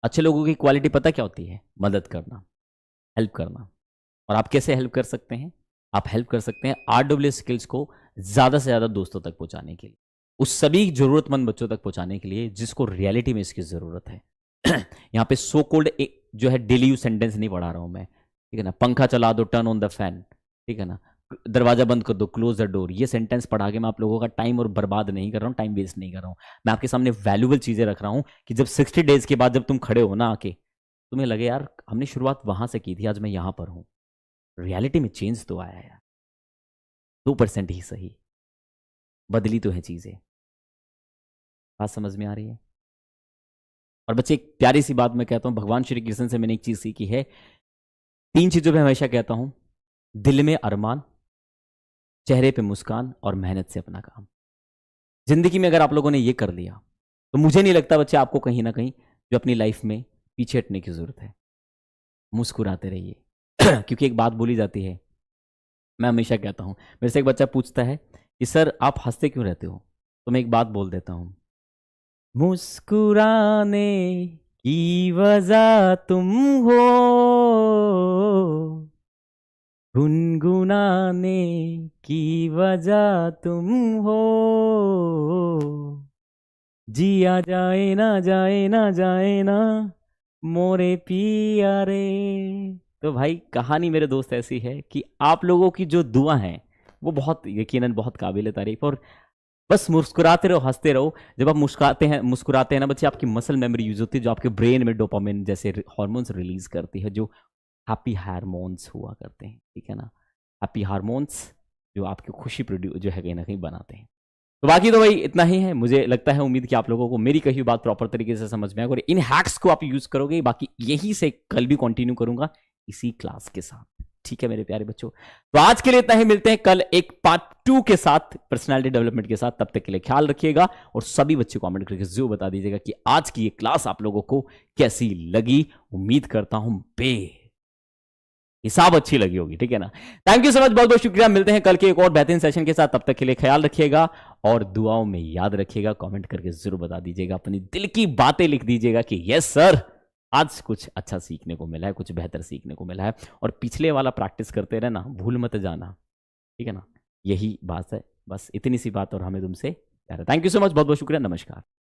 अच्छे लोगों की क्वालिटी पता क्या होती है? मदद करना, हेल्प करना। और आप कैसे हेल्प कर सकते हैं? आप हेल्प कर सकते हैं RWA स्किल्स को ज़्यादा से ज़्यादा दोस्तों तक पहुंचाने के लिए, उस सभी ज़रूरतमंद बच्चों तक पहुंचाने के लिए जिसको रियलिटी में इसकी ज़रूरत है। यहाँ पे सो कोल्ड जो है डेली यूज सेंटेंस नहीं पढ़ा रहा हूँ मैं, ठीक है ना? पंखा चला दो, टर्न ऑन द फैन, ठीक है ना? दरवाजा बंद कर दो, क्लोज द डोर। ये सेंटेंस पढ़ा के मैं आप लोगों का टाइम और बर्बाद नहीं कर रहा हूँ, टाइम वेस्ट नहीं कर रहा हूँ। मैं आपके सामने वैल्यूबल चीज़ें रख रहा हूँ कि जब 60 डेज के बाद जब तुम खड़े हो ना आके, तुम्हें लगे यार हमने शुरुआत वहां से की थी, आज मैं यहां पर हूं। रियलिटी में चेंज तो आया यार, 2% ही सही, बदली तो है चीजें। बात समझ में आ रही है? और बच्चे, एक प्यारी सी बात मैं कहता हूं, भगवान श्री कृष्ण से मैंने एक चीज सीखी है। 3 चीजों पे हमेशा कहता हूं, दिल में अरमान, चेहरे पे मुस्कान, और मेहनत से अपना काम। जिंदगी में अगर आप लोगों ने ये कर लिया तो मुझे नहीं लगता बच्चे आपको कहीं ना कहीं जो अपनी लाइफ में पीछे हटने की जरूरत है। मुस्कुराते रहिए। क्योंकि एक बात बोली जाती है, मैं हमेशा कहता हूं, मेरे से एक बच्चा पूछता है कि सर आप हंसते क्यों रहते हो? तो मैं एक बात बोल देता हूं, मुस्कुराने की वजह तुम हो, गुनगुनाने की वजह तुम हो, जिया जाए ना जाए ना जाए ना मोरे पिया रे। तो भाई कहानी मेरे दोस्त ऐसी है कि आप लोगों की जो दुआ है वो बहुत यकीनन बहुत काबिल तारीफ। और बस मुस्कुराते रहो, हंसते रहो। जब आप मुस्कुराते हैं ना बच्चे, आपकी मसल मेमोरी यूज होती है, जो आपके ब्रेन में डोपामिन जैसे हार्मोन्स रिलीज करती है, जो हैप्पी हार्मोन्स हुआ करते हैं, ठीक है ना? हैप्पी हार्मोन्स जो आपकी खुशी प्रोड्यूस जो है कहीं ना कहीं बनाते हैं। तो बाकी तो भाई इतना ही है। मुझे लगता है, उम्मीद कि आप लोगों को मेरी कही बात प्रॉपर तरीके से समझ में आएगा और इन हैक्स को आप यूज करोगे। बाकी यही से कल भी कंटिन्यू करूंगा इसी क्लास के साथ, ठीक है मेरे प्यारे बच्चों? तो आज के लिए इतना ही, मिलते हैं कल एक पार्ट 2 के साथ, पर्सनालिटी डेवलपमेंट के साथ। तब तक के लिए ख्याल रखिएगा और सभी बच्चे कमेंट करके जरूर बता दीजिएगा कि आज की ये क्लास आप लोगों को कैसी लगी। उम्मीद करता हूं हिसाब अच्छी लगी होगी, ठीक है ना? थैंक यू सो मच, बहुत बहुत शुक्रिया। मिलते हैं कल के एक और बेहतरीन सेशन के साथ। तब तक के लिए ख्याल रखिएगा और दुआओं में याद रखिएगा। कमेंट करके जरूर बता दीजिएगा, अपनी दिल की बातें लिख दीजिएगा कि यस सर, आज कुछ अच्छा सीखने को मिला है, कुछ बेहतर सीखने को मिला है। और पिछले वाला प्रैक्टिस करते रहना, भूल मत जाना, ठीक है ना? यही बात है, बस इतनी सी बात और हमें तुमसे प्यार है। थैंक यू सो मच, बहुत बहुत शुक्रिया, नमस्कार।